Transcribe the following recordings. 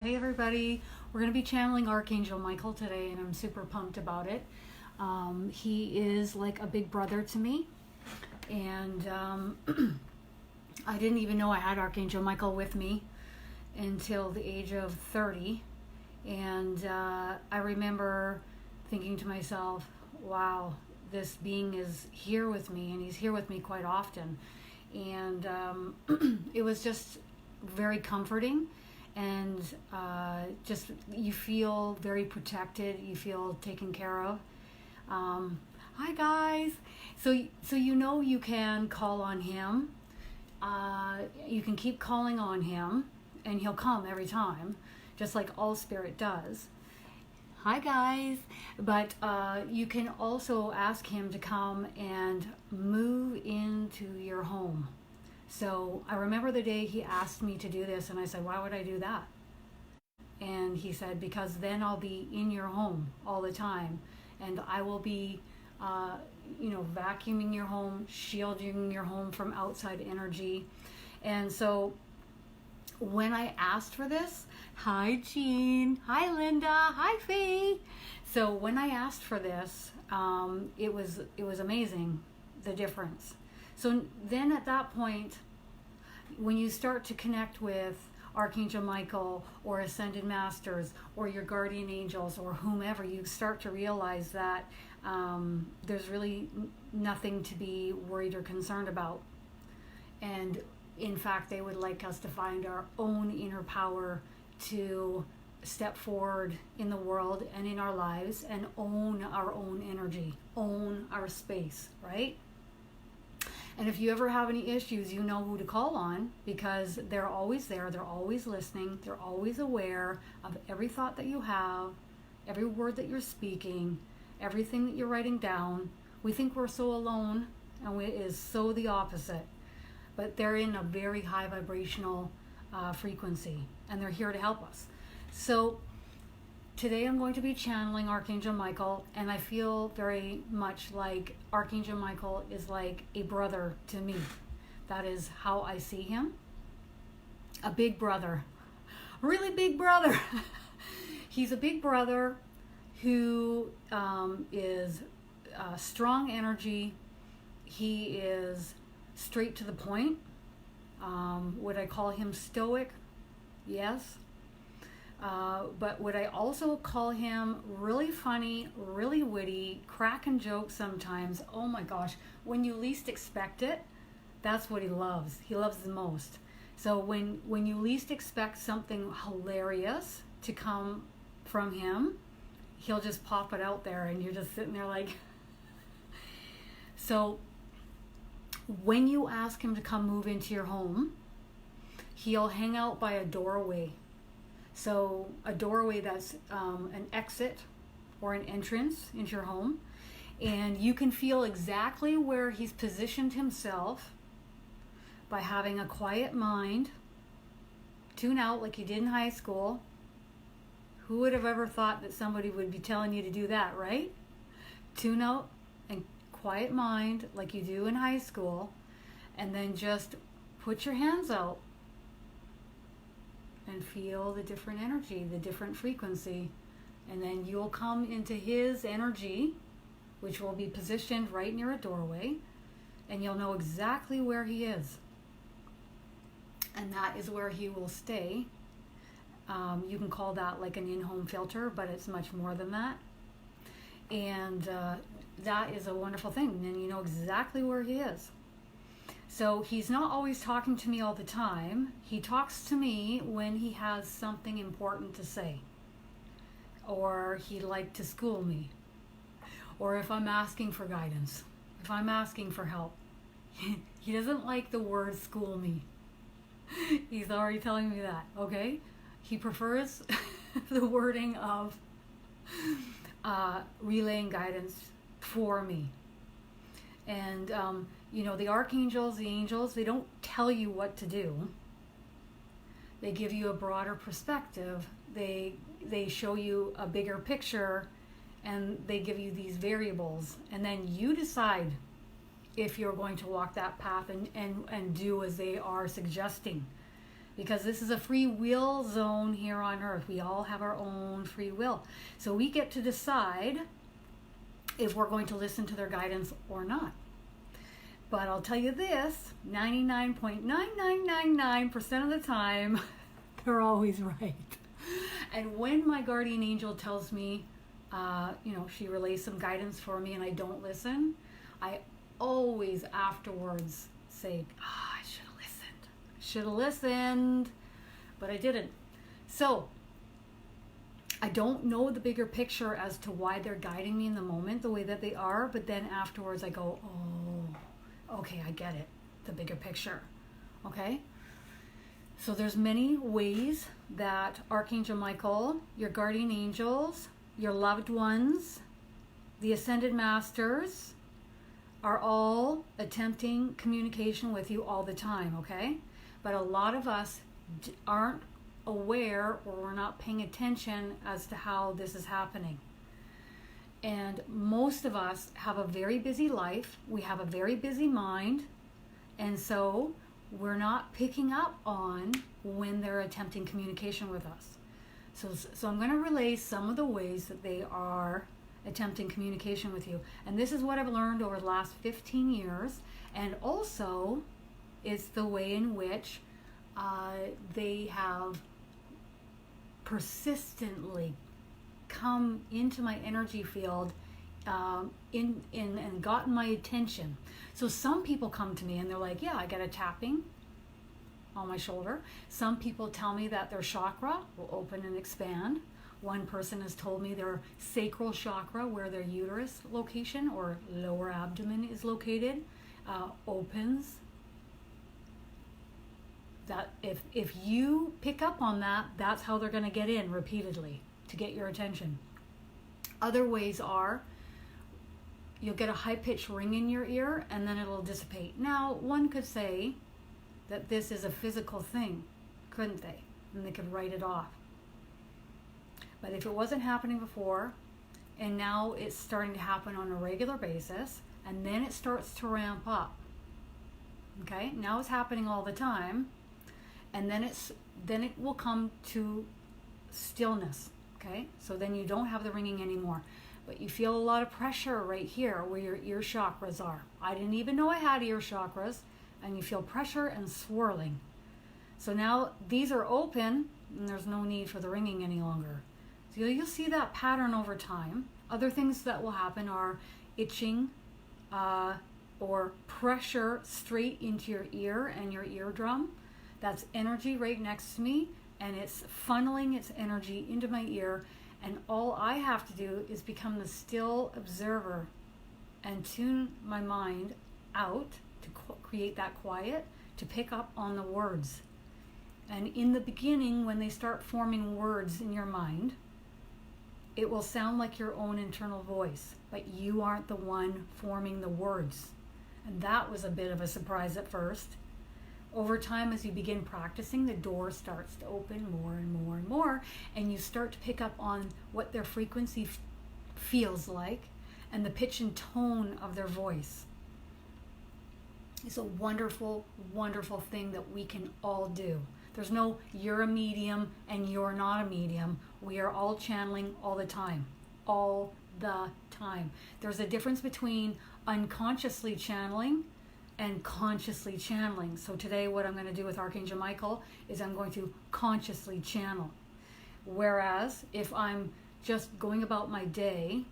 Hey everybody, we're going to be channeling Archangel Michael today and I'm super pumped about it. He is like a big brother to me, and I didn't even know I had Archangel Michael with me until the age of 30. And I remember thinking to myself, wow, this being is here with me, and he's here with me quite often. And it was just very comforting, and just you feel very protected, you feel taken care of. Hi guys. So you can call on him. You can keep calling on him and he'll come every time, just like all spirit does. Hi guys. But you can also ask him to come and move into your home. So I remember the day he asked me to do this, and I said, why would I do that? And he said, because then I'll be in your home all the time, and I will be, vacuuming your home, shielding your home from outside energy. And so when I asked for this, hi Jean, hi Linda, hi Faye. So when I asked for this, it was amazing, the difference. So then at that point, when you start to connect with Archangel Michael or Ascended Masters or your guardian angels or whomever, you start to realize that there's really nothing to be worried or concerned about. And in fact, they would like us to find our own inner power to step forward in the world and in our lives and own our own energy, own our space, right? And if you ever have any issues, you know who to call on, because they're always there, they're always listening, they're always aware of every thought that you have, every word that you're speaking, everything that you're writing down. We think we're so alone, and it is so the opposite. But they're in a very high vibrational frequency, and they're here to help us. So today I'm going to be channeling Archangel Michael, and I feel very much like Archangel Michael is like a brother to me. That is how I see him. A big brother. Really big brother. He's a big brother who is strong energy. He is straight to the point. Would I call him stoic? Yes. But would I also call him really funny, really witty, cracking jokes sometimes? Oh my gosh, when you least expect it, that's what he loves. He loves the most. So when you least expect something hilarious to come from him, he'll just pop it out there, and you're just sitting there like... So when you ask him to come move into your home, he'll hang out by a doorway. So a doorway that's an exit or an entrance into your home, and you can feel exactly where he's positioned himself by having a quiet mind. Tune out like you did in high school. Who would have ever thought that somebody would be telling you to do that, right? Tune out and quiet mind like you do in high school, and then just put your hands out and feel the different energy, the different frequency. And then you'll come into his energy, which will be positioned right near a doorway, and you'll know exactly where he is. And that is where he will stay. You can call that like an in-home filter, but it's much more than that. And that is a wonderful thing. And you know exactly where he is. So he's not always talking to me all the time. He talks to me when he has something important to say, or he'd like to school me, or if I'm asking for guidance, if I'm asking for help. He doesn't like the word school me. He's already telling me that, okay? He prefers the wording of relaying guidance for me. And the archangels, the angels, they don't tell you what to do. They give you a broader perspective. They show you a bigger picture, and they give you these variables. And then you decide if you're going to walk that path and do as they are suggesting. because this is a free will zone here on earth. We all have our own free will. So we get to decide if we're going to listen to their guidance or not. But I'll tell you this, 99.9999% of the time, they're always right. And when my guardian angel tells me, she relays some guidance for me and I don't listen, I always afterwards say, I should have listened, but I didn't. So I don't know the bigger picture as to why they're guiding me in the moment the way that they are, but then afterwards I go, oh, okay, I get it, the bigger picture. Okay? So there's many ways that Archangel Michael, your guardian angels, your loved ones, the ascended masters are all attempting communication with you all the time, okay? But a lot of us aren't aware, or we're not paying attention as to how this is happening. And most of us have a very busy life. We have a very busy mind. And so we're not picking up on when they're attempting communication with us. So I'm going to relay some of the ways that they are attempting communication with you. And this is what I've learned over the last 15 years. And also, it's the way in which they have persistently come into my energy field and gotten my attention. So some people come to me and they're like, yeah, I get a tapping on my shoulder. Some people tell me that their chakra will open and expand. One person has told me their sacral chakra, where their uterus location or lower abdomen is located, opens. That if you pick up on that, that's how they're going to get in repeatedly to get your attention. Other ways are you'll get a high-pitched ring in your ear and then it'll dissipate. Now, one could say that this is a physical thing, couldn't they? And they could write it off. But if it wasn't happening before, and now it's starting to happen on a regular basis, and then it starts to ramp up, okay? Now it's happening all the time, and then it will come to stillness, okay? So then you don't have the ringing anymore, but you feel a lot of pressure right here where your ear chakras are. I didn't even know I had ear chakras, and you feel pressure and swirling. So now these are open, and there's no need for the ringing any longer. So you'll see that pattern over time. Other things that will happen are itching or pressure straight into your ear and your eardrum. That's energy right next to me, and it's funneling its energy into my ear, and all I have to do is become the still observer and tune my mind out to create that quiet, to pick up on the words. And in the beginning, when they start forming words in your mind, it will sound like your own internal voice, but you aren't the one forming the words. And that was a bit of a surprise at first. Over time, as you begin practicing, the door starts to open more and more and more, and you start to pick up on what their frequency feels like and the pitch and tone of their voice. It's a wonderful, wonderful thing that we can all do. There's no you're a medium and you're not a medium. We are all channeling all the time. All the time. There's a difference between unconsciously channeling and consciously channeling. So today what I'm going to do with Archangel Michael is I'm going to consciously channel. Whereas if I'm just going about my day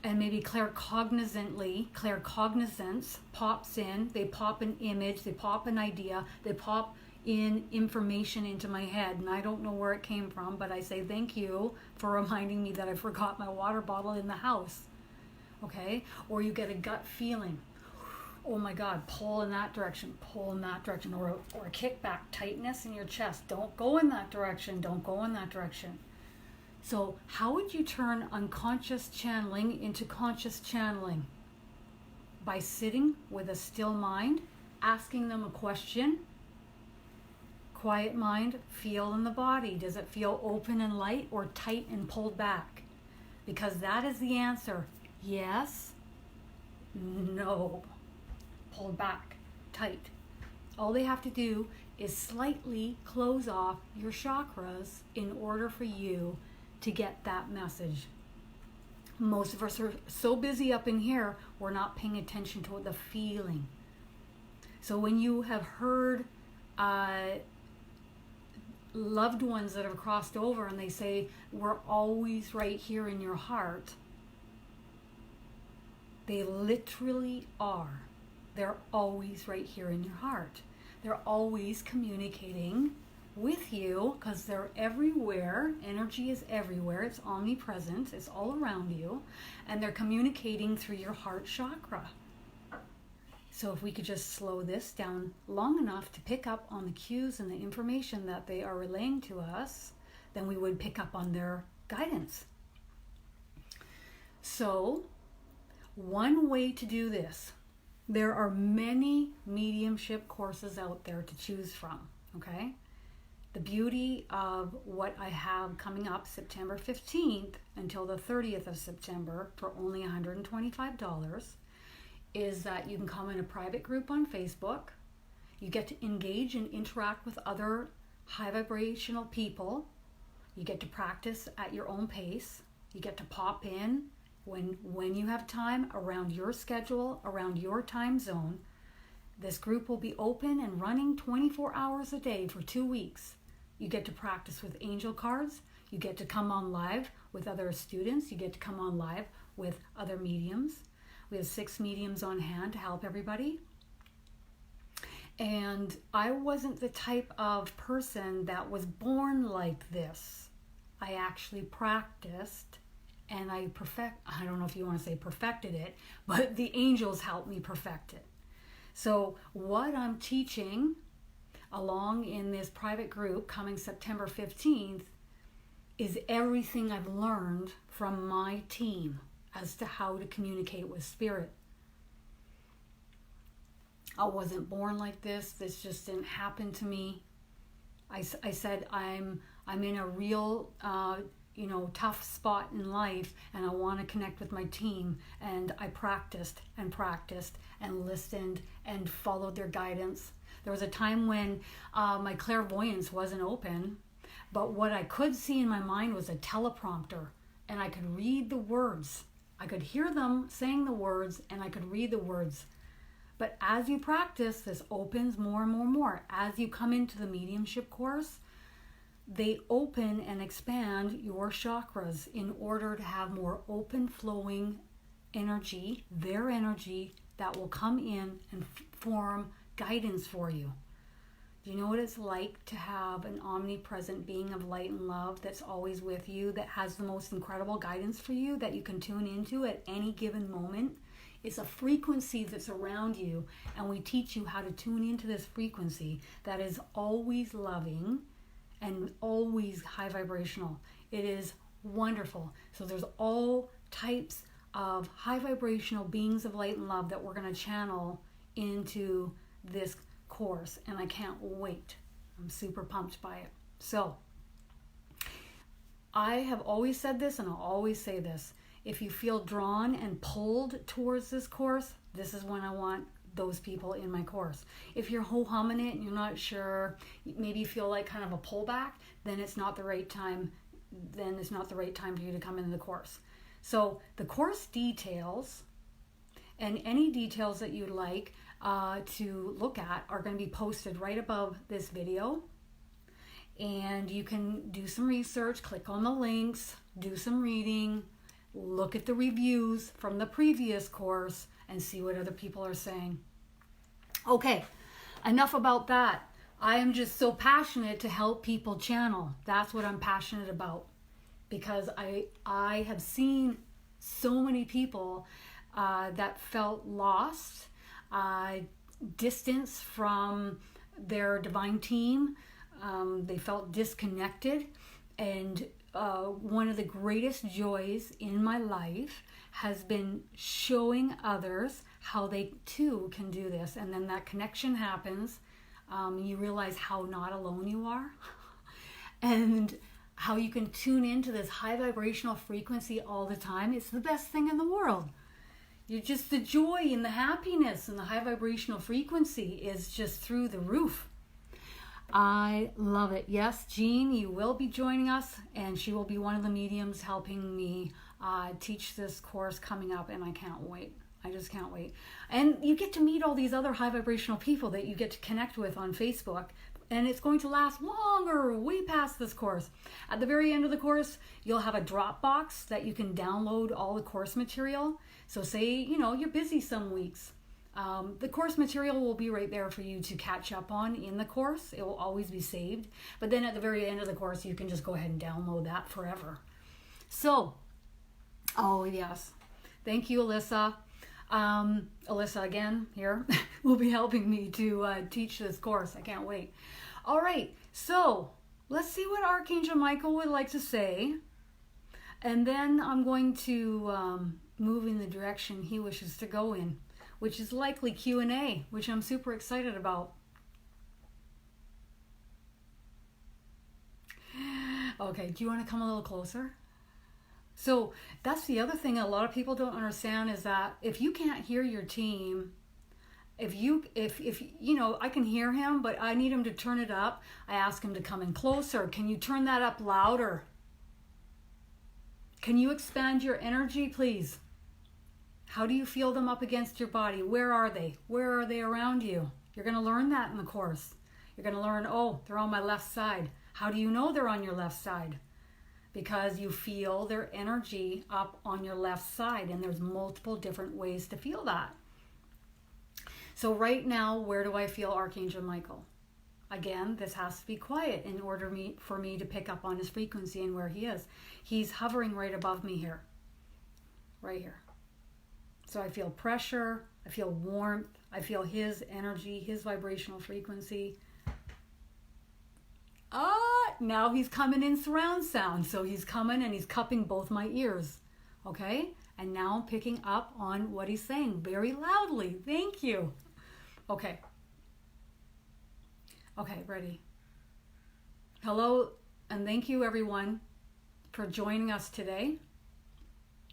and maybe claircognizance pops in, they pop an image, they pop an idea, they pop in information into my head, and I don't know where it came from, but I say thank you for reminding me that I forgot my water bottle in the house. Okay? Or you get a gut feeling. Oh my God, pull in that direction, or a kickback, tightness in your chest. Don't go in that direction, don't go in that direction. So how would you turn unconscious channeling into conscious channeling? By sitting with a still mind, asking them a question. Quiet mind, feel in the body. Does it feel open and light or tight and pulled back? Because that is the answer. Yes, no, pulled back, tight. All they have to do is slightly close off your chakras in order for you to get that message. Most of us are so busy up in here, we're not paying attention to the feeling. So when you have heard loved ones that have crossed over and they say, we're always right here in your heart, they literally are. They're always right here in your heart. They're always communicating with you because they're everywhere. Energy is everywhere. It's omnipresent. It's all around you. And they're communicating through your heart chakra. So if we could just slow this down long enough to pick up on the cues and the information that they are relaying to us, then we would pick up on their guidance. So one way to do this, there are many mediumship courses out there to choose from, okay? The beauty of what I have coming up September 15th until the 30th of September for only $125 is that you can come in a private group on Facebook. You get to engage and interact with other high vibrational people. You get to practice at your own pace. You get to pop in when you have time, around your schedule, around your time zone. This group will be open and running 24 hours a day for 2 weeks. You get to practice with angel cards. You get to come on live with other students. You get to come on live with other mediums. We have 6 mediums on hand to help everybody. And I wasn't the type of person that was born like this. I actually practiced and I don't know if you want to say perfected it, but the angels helped me perfect it. So what I'm teaching along in this private group coming September 15th is everything I've learned from my team as to how to communicate with spirit. I wasn't born like this. This just didn't happen to me. I said I'm in a real tough spot in life and I want to connect with my team, and I practiced and listened and followed their guidance. There was a time when my clairvoyance wasn't open, but what I could see in my mind was a teleprompter, and I could read the words. I could hear them saying the words and I could read the words. But as you practice, this opens more and more and more. As you come into the mediumship course, they open and expand your chakras in order to have more open flowing energy, their energy that will come in and form guidance for you. Do you know what it's like to have an omnipresent being of light and love that's always with you, that has the most incredible guidance for you that you can tune into at any given moment? It's a frequency that's around you, and we teach you how to tune into this frequency that is always loving and always high vibrational. It is wonderful. So there's all types of high vibrational beings of light and love that we're going to channel into this course, and I can't wait. I'm super pumped by it. So I have always said this, and I'll always say this: if you feel drawn and pulled towards this course, this is when I want those people in my course. If you're ho-humming it and you're not sure, maybe you feel like kind of a pullback, then it's not the right time. Then it's not the right time for you to come into the course. So the course details and any details that you'd like to look at are going to be posted right above this video, and you can do some research, click on the links, do some reading, look at the reviews from the previous course and see what other people are saying. Okay, enough about that. I am just so passionate to help people channel. That's what I'm passionate about, because I have seen so many people that felt lost, distance from their divine team. They felt disconnected, and one of the greatest joys in my life has been showing others how they too can do this. And then that connection happens. You realize how not alone you are and how you can tune into this high vibrational frequency all the time. It's the best thing in the world. You're just, the joy and the happiness and the high vibrational frequency is just through the roof. I love it. Yes, Jean, you will be joining us, and she will be one of the mediums helping me teach this course coming up, and I can't wait. I just can't wait. And you get to meet all these other high vibrational people that you get to connect with on Facebook, and it's going to last longer, way past this course. At the very end of the course, you'll have a Dropbox that you can download all the course material. So say, you're busy some weeks. The course material will be right there for you to catch up on in the course. It will always be saved. But then at the very end of the course, you can just go ahead and download that forever. So, oh yes. Thank you, Alyssa. Alyssa again here will be helping me to teach this course. I can't wait. All right, so let's see what Archangel Michael would like to say. And then I'm going to move in the direction he wishes to go in, which is likely Q&A, which I'm super excited about. Okay, do you want to come a little closer? So that's the other thing a lot of people don't understand is that if you can't hear your team, if I can hear him, but I need him to turn it up, I ask him to come in closer. Can you turn that up louder? Can you expand your energy, please? How do you feel them up against your body? Where are they? Where are they around you? You're going to learn that in the course. You're going to learn, oh, they're on my left side. How do you know they're on your left side? Because you feel their energy up on your left side, and there's multiple different ways to feel that. So right now, where do I feel Archangel Michael? Again, this has to be quiet in order for me to pick up on his frequency and where he is. He's hovering right above me here. Right here. So I feel pressure, I feel warmth, I feel his energy, his vibrational frequency. Now he's coming in surround sound. So he's coming and he's cupping both my ears. Okay? And now I'm picking up on what he's saying very loudly. Thank you. Okay. Okay, ready. Hello, and thank you everyone for joining us today.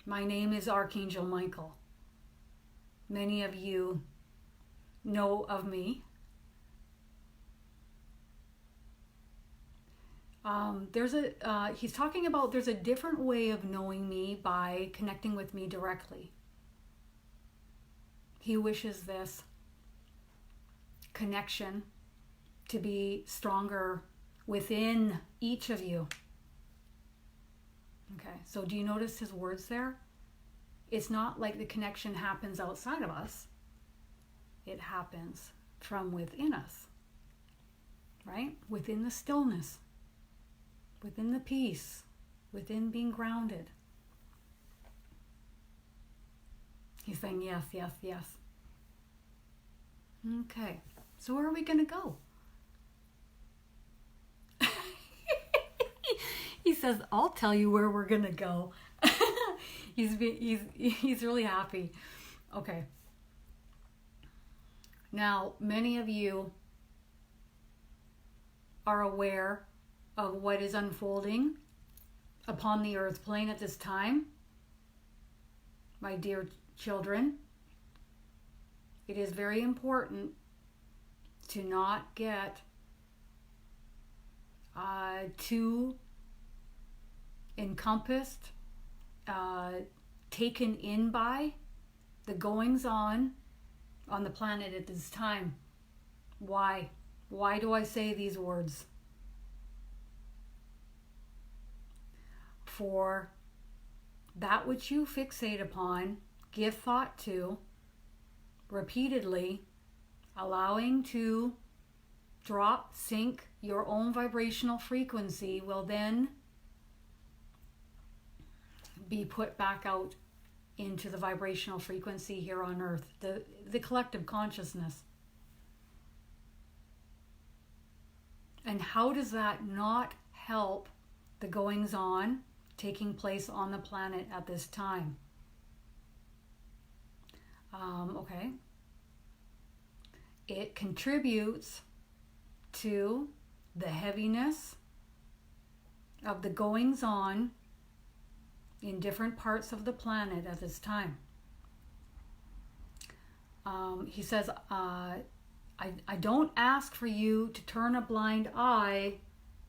My name is Archangel Michael. Many of you know of me. He's talking about there's a different way of knowing me by connecting with me directly. He wishes this connection to be stronger within each of you. Okay, so do you notice his words there? It's not like the connection happens outside of us. It happens from within us, right? Within the stillness, within the peace, within being grounded. He's saying yes, yes, yes. Okay, so where are we going to go? He says, I'll tell you where we're going to go. He's really happy. Okay. Now, many of you are aware of what is unfolding upon the earth plane at this time. My dear children, it is very important to not get too encompassed, taken in by the goings on the planet at this time. Why? Why do I say these words? For that which you fixate upon, give thought to, repeatedly, allowing to drop, sync your own vibrational frequency will then be put back out into the vibrational frequency here on earth, the collective consciousness. And how does that not help the goings on taking place on the planet at this time? Okay. It contributes to the heaviness of the goings on in different parts of the planet at this time. He says, I don't ask for you to turn a blind eye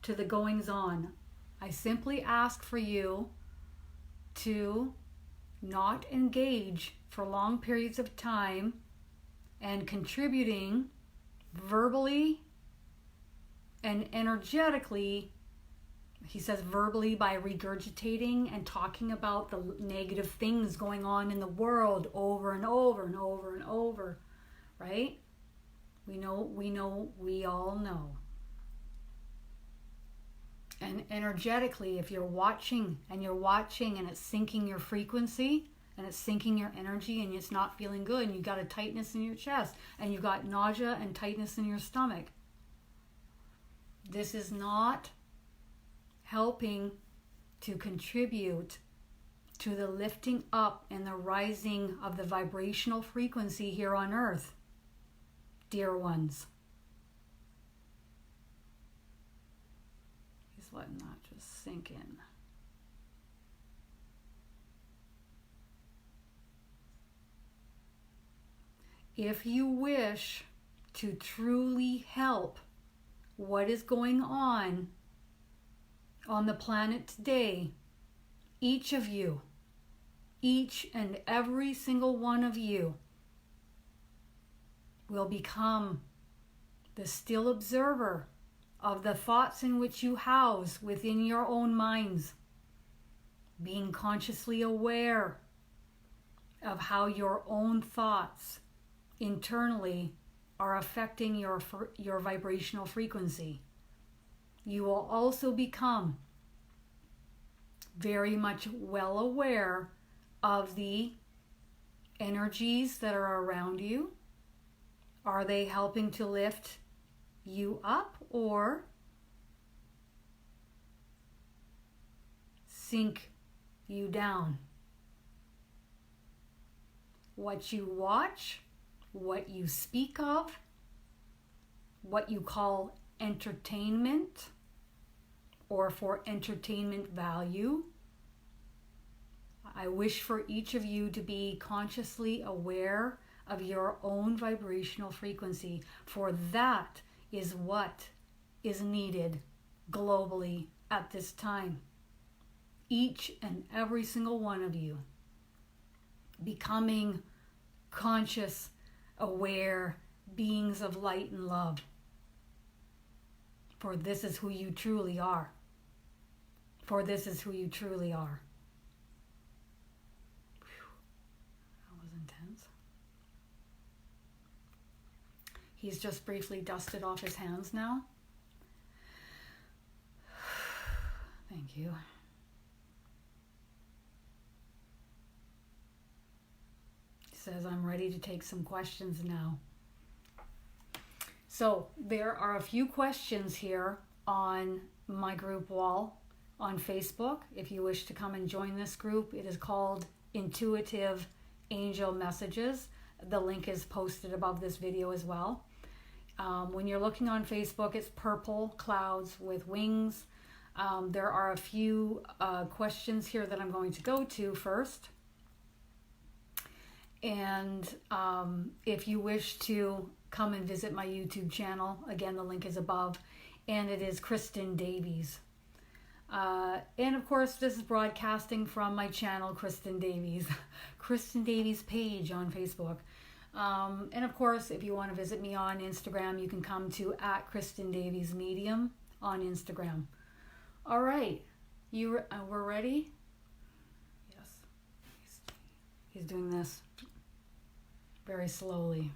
to the goings on. I simply ask for you to not engage for long periods of time and contributing verbally and energetically. He says verbally by regurgitating and talking about the negative things going on in the world over and over and over and over, right? We all know. And energetically, if you're watching and it's sinking your frequency and it's sinking your energy and it's not feeling good and you got a tightness in your chest and you got nausea and tightness in your stomach, this is not helping to contribute to the lifting up and the rising of the vibrational frequency here on earth, dear ones. He's letting that just sink in. If you wish to truly help what is going on the planet today, each of you, each and every single one of you will become the still observer of the thoughts in which you house within your own minds, being consciously aware of how your own thoughts internally are affecting your vibrational frequency. You will also become very much well aware of the energies that are around you. Are they helping to lift you up or sink you down? What you watch, what you speak of, what you call entertainment or for entertainment value. I wish for each of you to be consciously aware of your own vibrational frequency, for that is what is needed globally at this time. Each and every single one of you becoming conscious, aware beings of light and love. For this is who you truly are. For this is who you truly are. Whew. That was intense. He's just briefly dusted off his hands now. Thank you. He says, I'm ready to take some questions now. So there are a few questions here on my group wall on Facebook. If you wish to come and join this group, it is called Intuitive Angel Messages. The link is posted above this video as well. When you're looking on Facebook, it's purple clouds with wings. There are a few questions here that I'm going to go to first. And if you wish to come and visit my YouTube channel, again, the link is above, and it is Kristin Davies. And of course, this is broadcasting from my channel, Kristin Davies, Kristin Davies page on Facebook. And of course, if you want to visit me on Instagram, you can come to @KristinDaviesMedium on Instagram. All right, we're ready? Yes. He's doing this very slowly.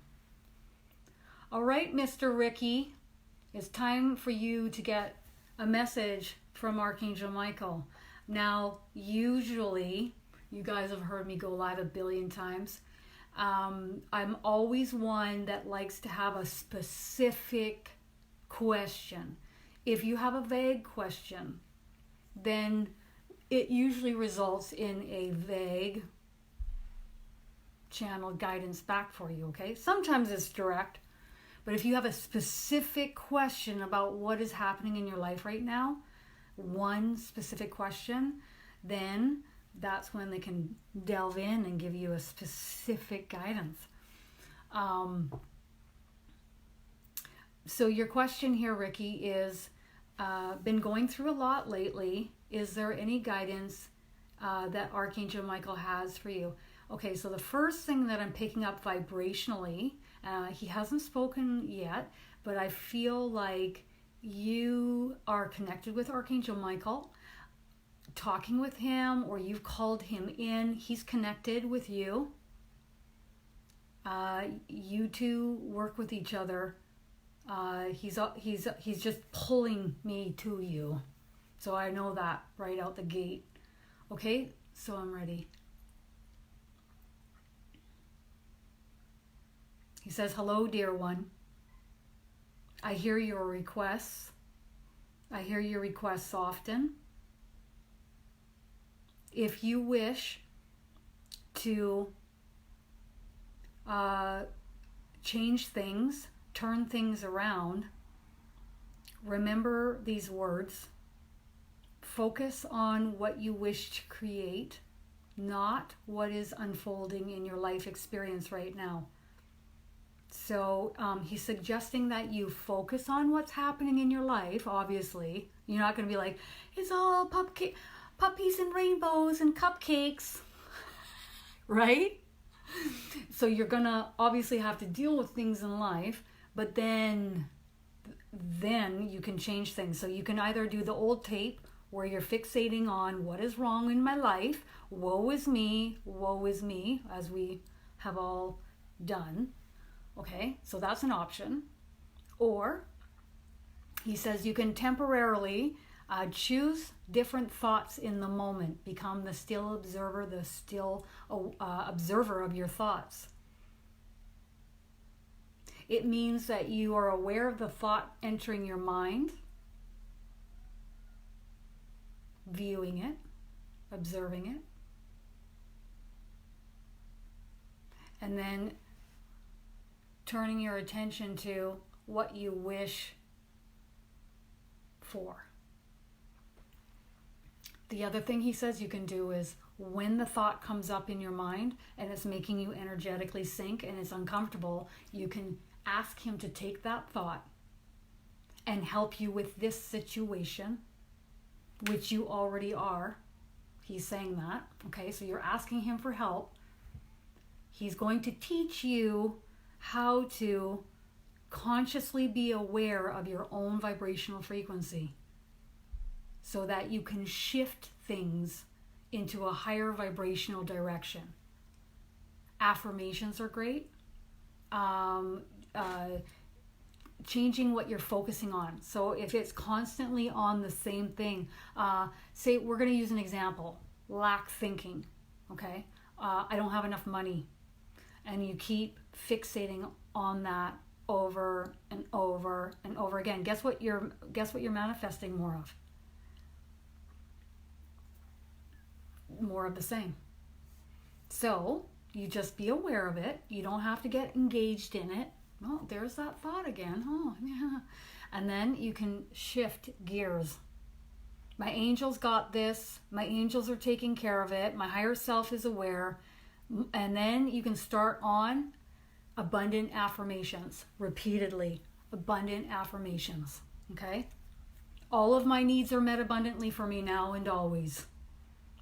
All right, Mr. Ricky, it's time for you to get a message from Archangel Michael. Now, usually, you guys have heard me go live a billion times. I'm always one that likes to have a specific question. If you have a vague question, then it usually results in a vague channel guidance back for you, okay? Sometimes it's direct, but if you have a specific question about what is happening in your life right now, one specific question, then that's when they can delve in and give you a specific guidance. So your question here, Ricky, is been going through a lot lately. Is there any guidance that Archangel Michael has for you? Okay, so the first thing that I'm picking up vibrationally, he hasn't spoken yet, but I feel like you are connected with Archangel Michael, talking with him, or you've called him in. He's connected with you. You two work with each other. He's just pulling me to you. So I know that right out the gate. Okay, so I'm ready. He says, hello, dear one. I hear your requests. I hear your requests often. If you wish to change things, turn things around, remember these words. Focus on what you wish to create, not what is unfolding in your life experience right now. So he's suggesting that you focus on what's happening in your life. Obviously, you're not going to be like, it's all puppies and rainbows and cupcakes, right? So you're going to obviously have to deal with things in life, but then you can change things. So you can either do the old tape where you're fixating on what is wrong in my life, woe is me, as we have all done. Okay, so that's an option. Or he says you can temporarily choose different thoughts in the moment. Become the still observer, observer of your thoughts. It means that you are aware of the thought entering your mind, viewing it, observing it, and then turning your attention to what you wish for. The other thing he says you can do is when the thought comes up in your mind and it's making you energetically sink and it's uncomfortable, you can ask him to take that thought and help you with this situation, which you already are. He's saying that. Okay, so you're asking him for help. He's going to teach you how to consciously be aware of your own vibrational frequency so that you can shift things into a higher vibrational direction. Affirmations are great. Changing what you're focusing on. So if it's constantly on the same thing, say we're going to use an example, lack thinking, okay? I don't have enough money. And you keep fixating on that over and over and over again. Guess what you're manifesting more of? More of the same. So you just be aware of it. You don't have to get engaged in it. Oh, there's that thought again. Oh, yeah. And then you can shift gears. My angels got this. My angels are taking care of it. My higher self is aware. And then you can start on abundant affirmations repeatedly. Abundant affirmations. Okay? All of my needs are met abundantly for me now and always.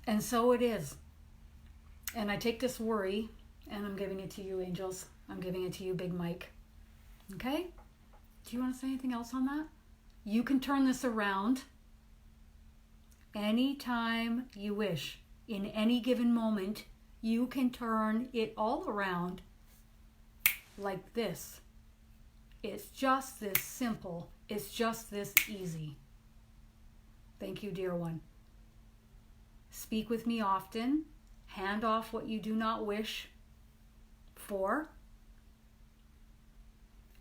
And so it is. And I take this worry and I'm giving it to you, angels. I'm giving it to you, Big Mike. Okay? Do you want to say anything else on that? You can turn this around anytime you wish. In any given moment, you can turn it all around like this. It's just this simple. It's just this easy. Thank you, dear one. Speak with me often. Hand off what you do not wish for.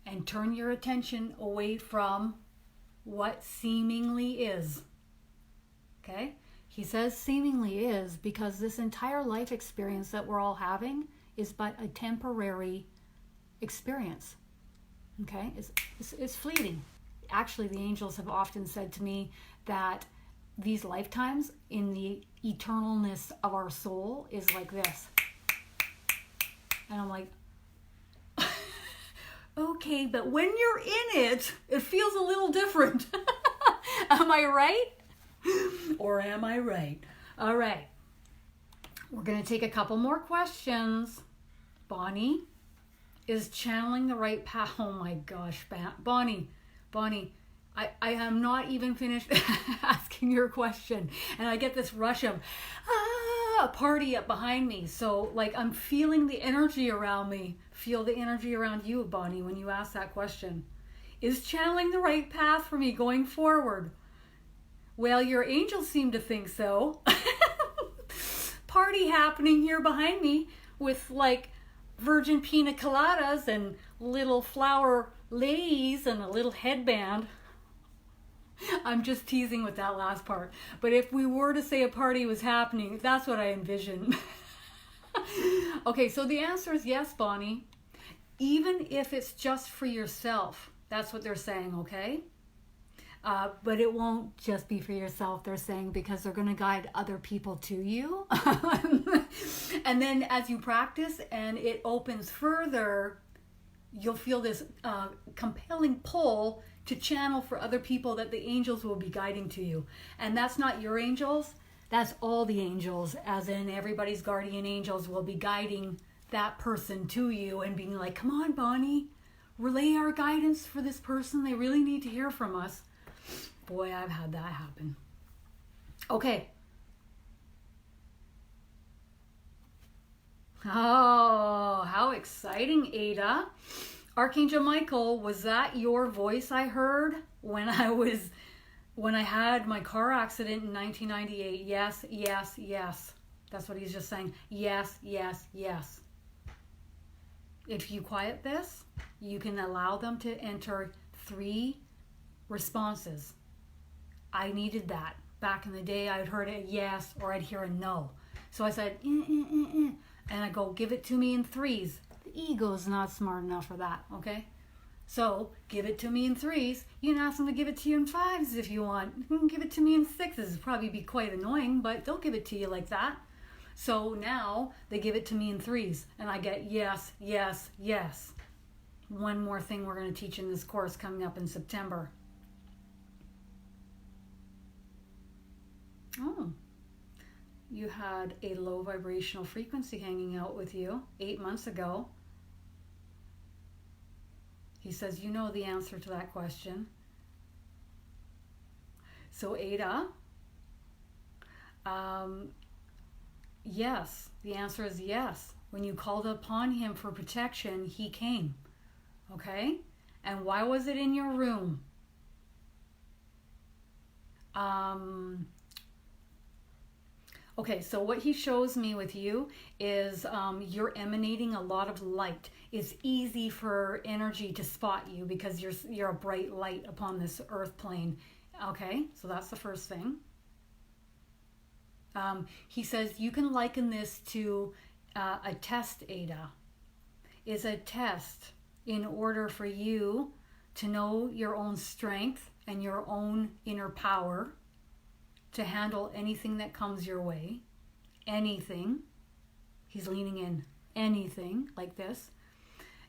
And turn your attention away from what seemingly is. Okay? He says seemingly is because this entire life experience that we're all having is but a temporary experience. Okay? It's fleeting. Actually, the angels have often said to me that these lifetimes in the eternalness of our soul is like this. And I'm like, Okay, but when you're in it, it feels a little different. Am I right? Or am I right? All right. We're going to take a couple more questions. Bonnie, is channeling the right path? Oh my gosh, Bonnie, I am not even finished asking your question. And I get this rush of, a party up behind me. So like I'm feeling the energy around me. Feel the energy around you, Bonnie, when you ask that question. Is channeling the right path for me going forward? Well, your angels seem to think so. Party happening here behind me with like virgin pina coladas and little flower ladies and a little headband. I'm just teasing with that last part. But if we were to say a party was happening, that's what I envision. Okay, so the answer is yes, Bonnie. Even if it's just for yourself. That's what they're saying, okay? But it won't just be for yourself, they're saying, because they're going to guide other people to you. And then as you practice and it opens further, you'll feel this compelling pull to channel for other people that the angels will be guiding to you. And that's not your angels, that's all the angels, as in everybody's guardian angels will be guiding that person to you and being like, come on, Bonnie, relay our guidance for this person. They really need to hear from us. Boy, I've had that happen. Okay. Oh, how exciting, Ada. Archangel Michael, was that your voice I heard when I had my car accident in 1998? Yes, yes, yes. That's what he's just saying. Yes, yes, yes. If you quiet this, you can allow them to enter 3 responses. I needed that. Back in the day, I'd heard a yes or I'd hear a no. So I said, and I go, give it to me in 3s. The ego's not smart enough for that, okay? So give it to me in 3s. You can ask them to give it to you in 5s if you want. You can give it to me in 6s. It'd probably be quite annoying, but they'll give it to you like that. So now they give it to me in 3s, and I get yes, yes, yes. One more thing we're going to teach in this course coming up in September. Oh, you had a low vibrational frequency hanging out with you 8 months ago. He says, you know the answer to that question. So Ada, yes, the answer is yes. When you called upon him for protection, he came. Okay? And why was it in your room? Okay, so what he shows me with you is you're emanating a lot of light. It's easy for energy to spot you because you're a bright light upon this earth plane. Okay, so that's the first thing. He says you can liken this to a test, Ada. Is a test in order for you to know your own strength and your own inner power to handle anything that comes your way. Anything. He's leaning in. Anything like this.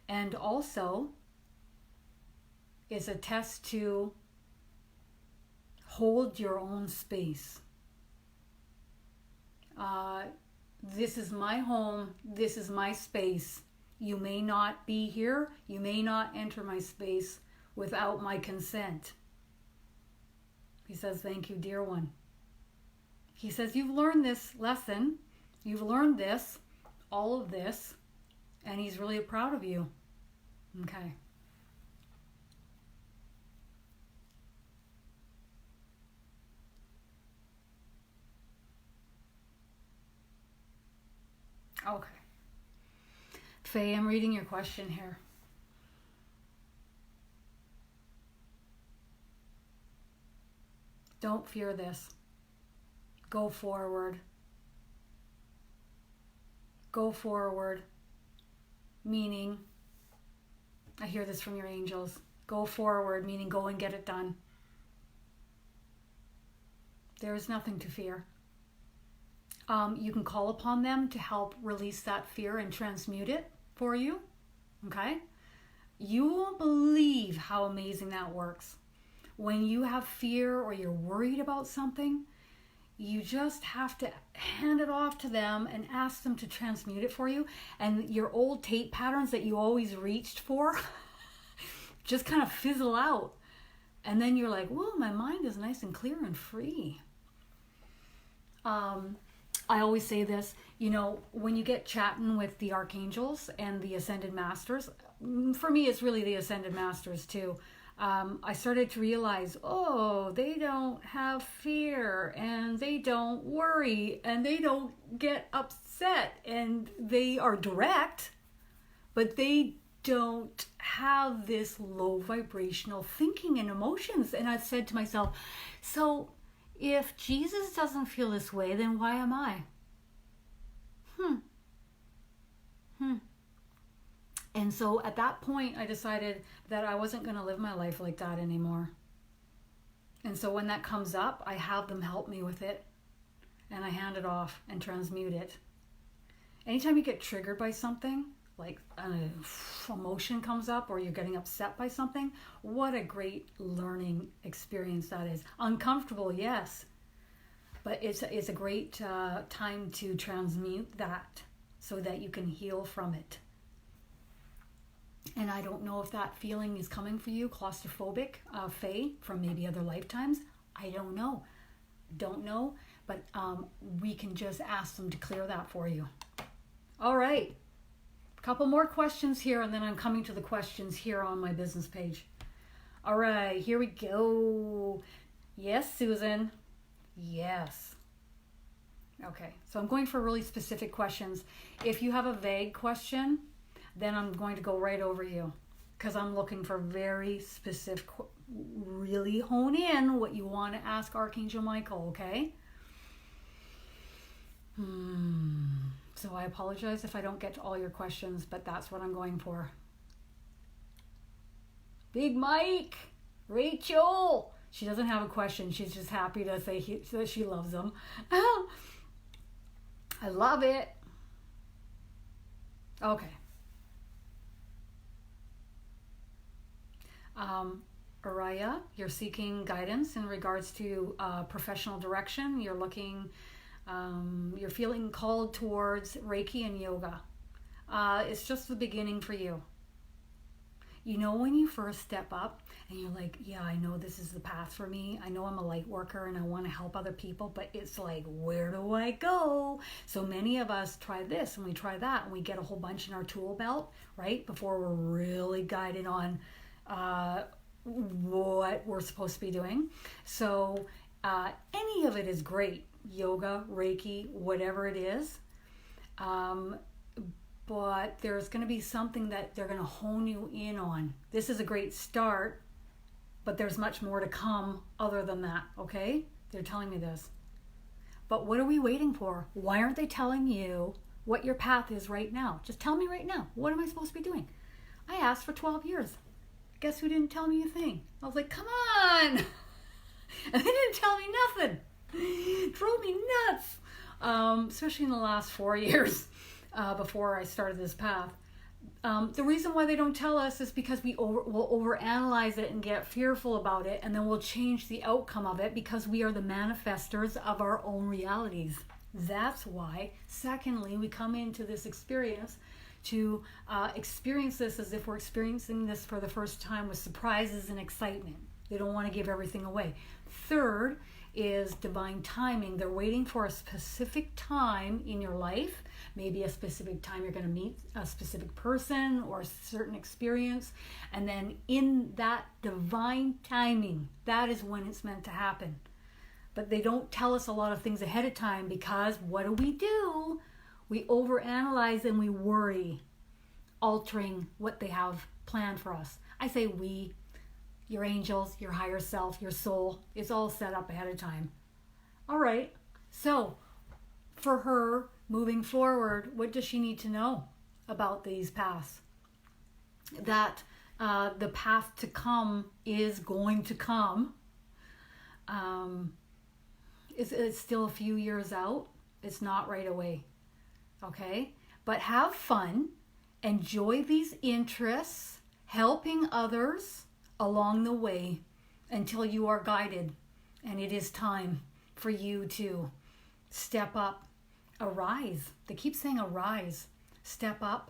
And also is a test to hold your own space. This is my home. This is my space. You may not be here. You may not enter my space without my consent. He says, thank you, dear one. He says, you've learned this lesson. You've learned this, all of this, and he's really proud of you. Okay. Okay. Faye, I'm reading your question here. Don't fear this. Go forward. Go forward. Meaning, I hear this from your angels. Go forward, meaning go and get it done. There is nothing to fear. You can call upon them to help release that fear and transmute it for you. Okay? You won't believe how amazing that works. When you have fear or you're worried about something, you just have to hand it off to them and ask them to transmute it for you. And your old tape patterns that you always reached for just kind of fizzle out. And then you're like, whoa, my mind is nice and clear and free. I always say this, when you get chatting with the archangels and the ascended masters, for me, it's really the ascended masters too. I started to realize, they don't have fear and they don't worry and they don't get upset, and they are direct, but they don't have this low vibrational thinking and emotions. And I said to myself, so if Jesus doesn't feel this way, then why am I? And so at that point, I decided that I wasn't going to live my life like that anymore. And so when that comes up, I have them help me with it. And I hand it off and transmute it. Anytime you get triggered by something, like an emotion comes up or you're getting upset by something, what a great learning experience that is. Uncomfortable, yes. But it's a great time to transmute that so that you can heal from it. And I don't know if that feeling is coming for you, claustrophobic, Faye, from maybe other lifetimes. I don't know. But we can just ask them to clear that for you. All right. A couple more questions here, and then I'm coming to the questions here on my business page. All right, here we go. Yes, Susan. Yes. Okay, so I'm going for really specific questions. If you have a vague question, then I'm going to go right over you, because I'm looking for very specific, really hone in what you want to ask Archangel Michael, okay? So I apologize if I don't get to all your questions, but that's what I'm going for. Big Mike, Rachel. She doesn't have a question. She's just happy to say that she loves them. I love it. Okay. Araya, you're seeking guidance in regards to professional direction. You're looking, you're feeling called towards Reiki and yoga. It's just the beginning for you. When you first step up and you're like, yeah, I know this is the path for me. I know I'm a light worker and I want to help other people, but it's like, where do I go? So many of us try this and we try that and we get a whole bunch in our tool belt, right? Before we're really guided on what we're supposed to be doing. So any of it is great. Yoga, Reiki, whatever it is. But there's going to be something that they're going to hone you in on. This is a great start, but there's much more to come other than that, okay? They're telling me this. But what are we waiting for? Why aren't they telling you what your path is right now? Just tell me right now. What am I supposed to be doing? I asked for 12 years. Guess who didn't tell me a thing? I was like, come on! And they didn't tell me nothing. It drove me nuts, especially in the last 4 years. Before I started this path. The reason why they don't tell us is because we'll overanalyze it and get fearful about it, and then we'll change the outcome of it because we are the manifestors of our own realities. That's why. Secondly, we come into this experience to experience this as if we're experiencing this for the first time with surprises and excitement. They don't want to give everything away. Third is divine timing. They're waiting for a specific time in your life, maybe a specific time you're going to meet a specific person or a certain experience, and then in that divine timing, that is when it's meant to happen. But they don't tell us a lot of things ahead of time because what do? We overanalyze and we worry, altering what they have planned for us. I say we, your angels, your higher self, your soul, it's all set up ahead of time. All right, so for her moving forward, what does she need to know about these paths? That the path to come is going to come. It's still a few years out. It's not right away. Okay? But have fun. Enjoy these interests. helping others along the way until you are guided. And it is time for you to step up, arise. They keep saying arise. Step up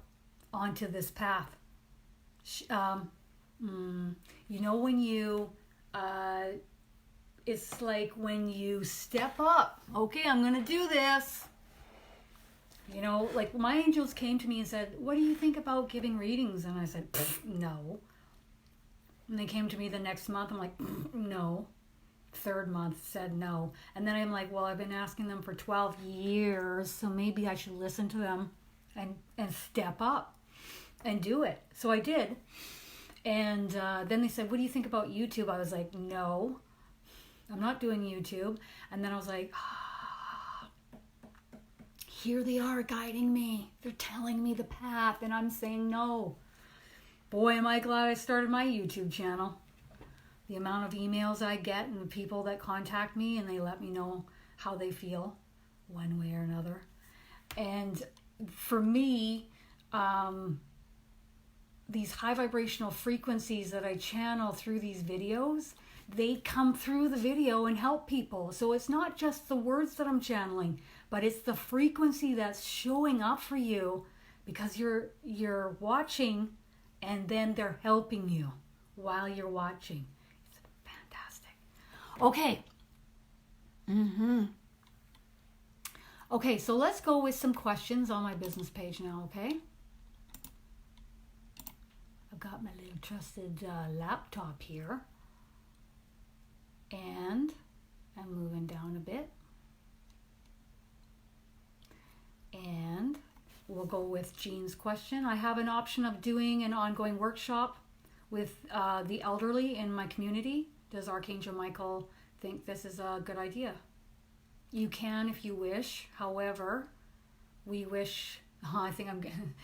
onto this path. You know, when you, it's like when you step up, okay, I'm going to do this. You know, like my angels came to me and said, what do you think about giving readings? And I said, no. And they came to me the next month. I'm like, no. Third month said no. And then I'm like, well, I've been asking them for 12 years, so maybe I should listen to them and step up and do it. So I did. And then they said, what do you think about YouTube? I was like, no, I'm not doing YouTube. And then I was like, here they are guiding me. They're telling me the path, and I'm saying no. Boy, am I glad I started my YouTube channel. The amount of emails I get and the people that contact me and they let me know how they feel one way or another. And for me, these high vibrational frequencies that I channel through these videos, they come through the video and help people. So it's not just the words that I'm channeling, but it's the frequency that's showing up for you because you're watching, and then they're helping you while you're watching. It's fantastic. Okay. Okay, so let's go with some questions on my business page now, okay? I've got my little trusted laptop here. And I'm moving down a bit. And we'll go with Jean's question. I have an option of doing an ongoing workshop with the elderly in my community. Does Archangel Michael think this is a good idea? You can if you wish. However, we wish, I think I'm getting,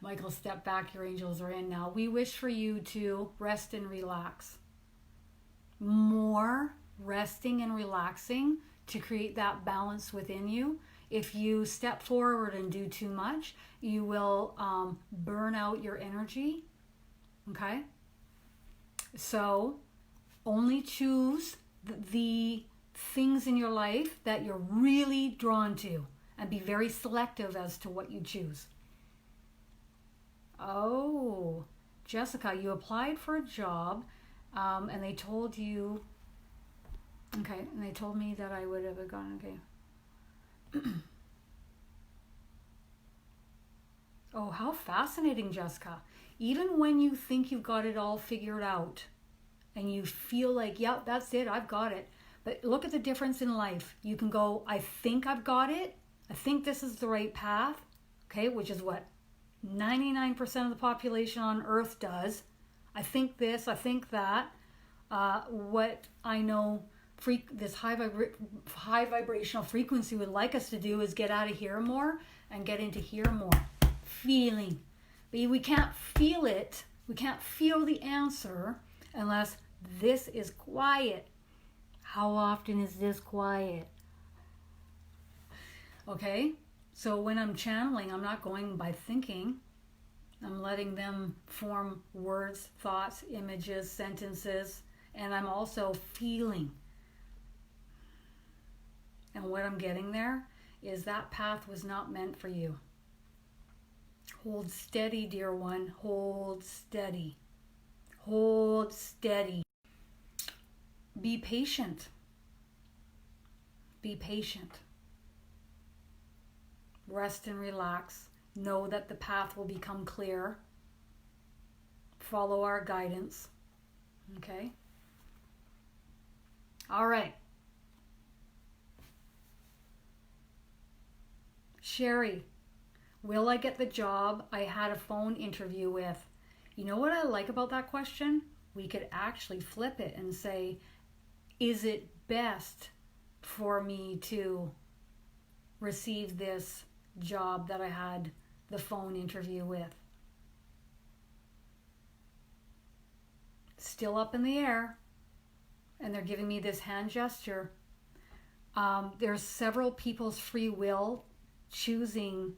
Michael, step back, your angels are in now. We wish for you to rest and relax. More resting and relaxing to create that balance within you. If you step forward and do too much, you will burn out your energy. Okay? So only choose the things in your life that you're really drawn to and be very selective as to what you choose. Oh, Jessica, you applied for a job and they told you, okay, and they told me that I would have gone, okay. Oh, how fascinating, Jessica. Even when you think you've got it all figured out and you feel like, yeah, that's it, I've got it. But look at the difference in life. You can go, I think I've got it. I think this is the right path. Okay, which is what 99% of the population on Earth does. I think this, I think that. What I know this high vibrational frequency would like us to do is get out of here more and get into here more. Feeling. But we can't feel it. We can't feel the answer unless this is quiet. How often is this quiet? Okay, so when I'm channeling, I'm not going by thinking. I'm letting them form words, thoughts, images, sentences, and I'm also feeling. And what I'm getting there is that path was not meant for you. Hold steady, dear one. Hold steady. Hold steady. Be patient. Be patient. Rest and relax. Know that the path will become clear. Follow our guidance. Okay? All right. Sherry, will I get the job I had a phone interview with? You know what I like about that question? We could actually flip it and say, is it best for me to receive this job that I had the phone interview with? Still up in the air. And they're giving me this hand gesture. There's several people's free will choosing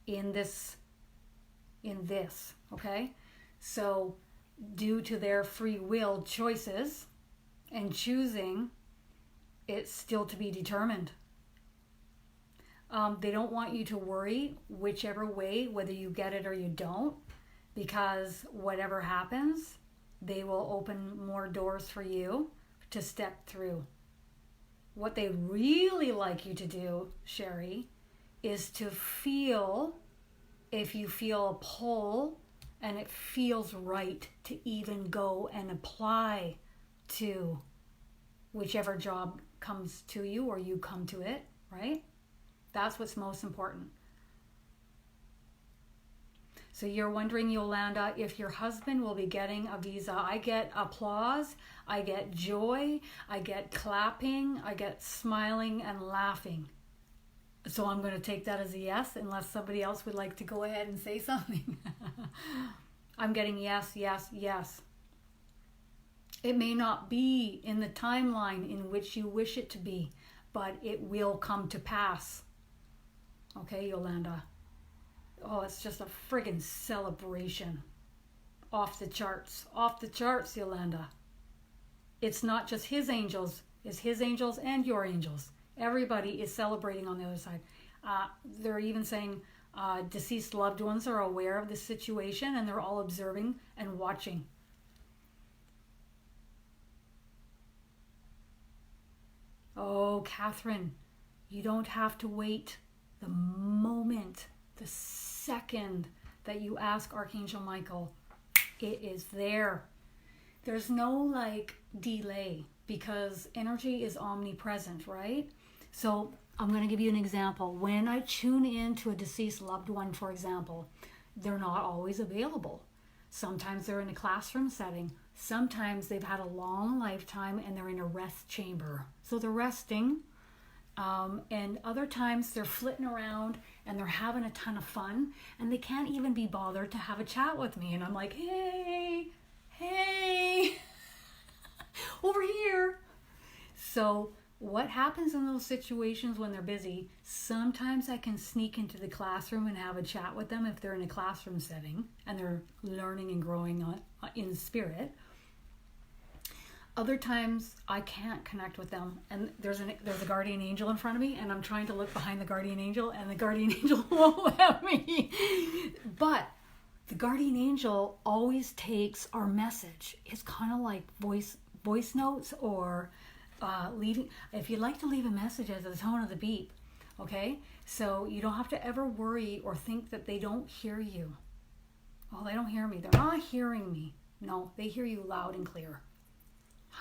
in this, okay? So due to their free will choices and choosing, it's still to be determined. They don't want you to worry whichever way, whether you get it or you don't, because whatever happens, they will open more doors for you to step through. What they really like you to do, Sherry, is to feel, if you feel a pull and it feels right, to even go and apply to whichever job comes to you or you come to it, right? That's what's most important. So you're wondering, Yolanda, if your husband will be getting a visa. I get applause, I get joy, I get clapping, I get smiling and laughing. So I'm going to take that as a yes, unless somebody else would like to go ahead and say something. I'm getting yes, yes, yes. It may not be in the timeline in which you wish it to be, but it will come to pass. Okay, Yolanda. Oh, it's just a friggin' celebration. Off the charts. Off the charts, Yolanda. It's not just his angels. It's his angels and your angels. Everybody is celebrating on the other side. They're even saying deceased loved ones are aware of the situation and they're all observing and watching. Oh, Catherine, you don't have to wait the moment, the second that you ask Archangel Michael. It is there. There's no delay, because energy is omnipresent, right? So I'm going to give you an example. When I tune in to a deceased loved one, for example, they're not always available. Sometimes they're in a classroom setting. Sometimes they've had a long lifetime and they're in a rest chamber. So they're resting. And other times they're flitting around and they're having a ton of fun and they can't even be bothered to have a chat with me. And I'm like, hey, over here. So what happens in those situations when they're busy? Sometimes I can sneak into the classroom and have a chat with them if they're in a classroom setting and they're learning and growing in spirit. Other times I can't connect with them, and there's a guardian angel in front of me, and I'm trying to look behind the guardian angel, and the guardian angel won't let me. But the guardian angel always takes our message. It's kind of like voice notes, or leaving. If you'd like to leave a message as the tone of the beep, okay? So you don't have to ever worry or think that they don't hear you. Oh, they don't hear me. They're not hearing me. No, they hear you loud and clear.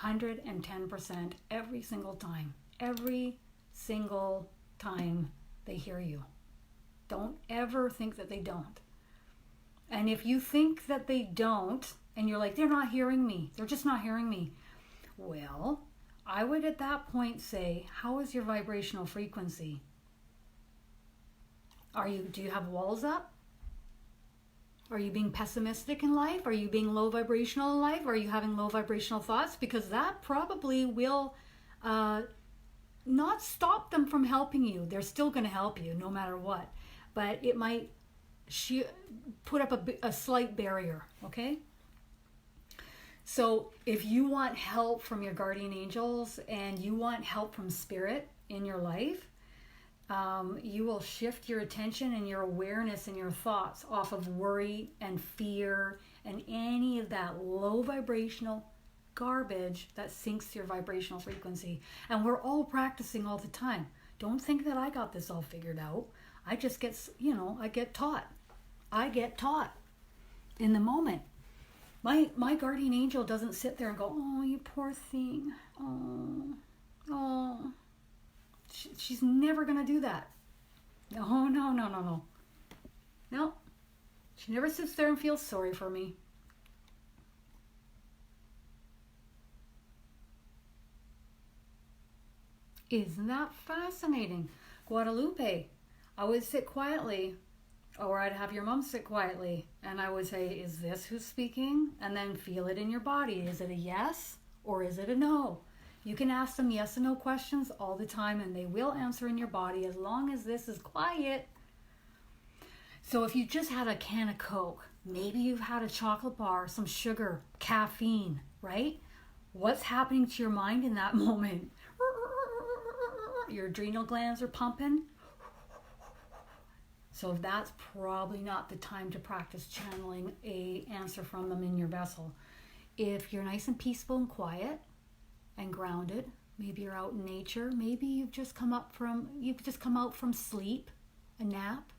110% every single time. Every single time they hear you. Don't ever think that they don't. And if you think that they don't, and you're like, they're not hearing me, they're just not hearing me, well, I would at that point say, how is your vibrational frequency? Do you have walls up? Are you being pessimistic in life? Are you being low vibrational in life? Are you having low vibrational thoughts? Because that probably will not stop them from helping you. They're still going to help you no matter what. But it might put up a slight barrier, okay? So if you want help from your guardian angels and you want help from spirit in your life, you will shift your attention and your awareness and your thoughts off of worry and fear and any of that low vibrational garbage that sinks your vibrational frequency. And we're all practicing all the time. Don't think that I got this all figured out. I just get, I get taught. I get taught in the moment. My guardian angel doesn't sit there and go, oh, you poor thing. Oh. She's never going to do that. No. No. She never sits there and feels sorry for me. Isn't that fascinating? Guadalupe, I would sit quietly, or I'd have your mom sit quietly, and I would say, is this who's speaking? And then feel it in your body. Is it a yes or is it a no? You can ask them yes and no questions all the time, and they will answer in your body as long as this is quiet. So if you just had a can of Coke, maybe you've had a chocolate bar, some sugar, caffeine, right? What's happening to your mind in that moment? Your adrenal glands are pumping. So that's probably not the time to practice channeling a answer from them in your vessel. If you're nice and peaceful and quiet and grounded, maybe you're out in nature, maybe you've just come out from sleep, a nap.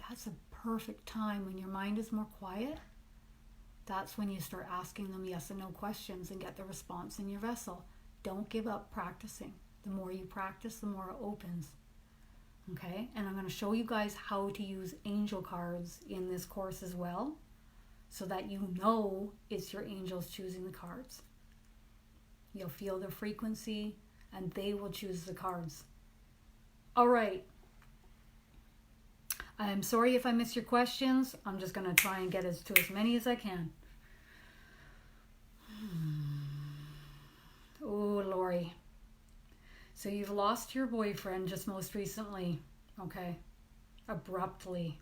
That's a perfect time when your mind is more quiet. That's when you start asking them yes and no questions and get the response in your vessel. Don't give up practicing. The more you practice, the more it opens. Okay? And I'm going to show you guys how to use angel cards in this course as well, so that you know it's your angels choosing the cards. You'll feel their frequency and they will choose the cards. All right. I'm sorry if I miss your questions. I'm just going to try and get to as many as I can. Oh, Lori. So you've lost your boyfriend just most recently. Okay. Abruptly.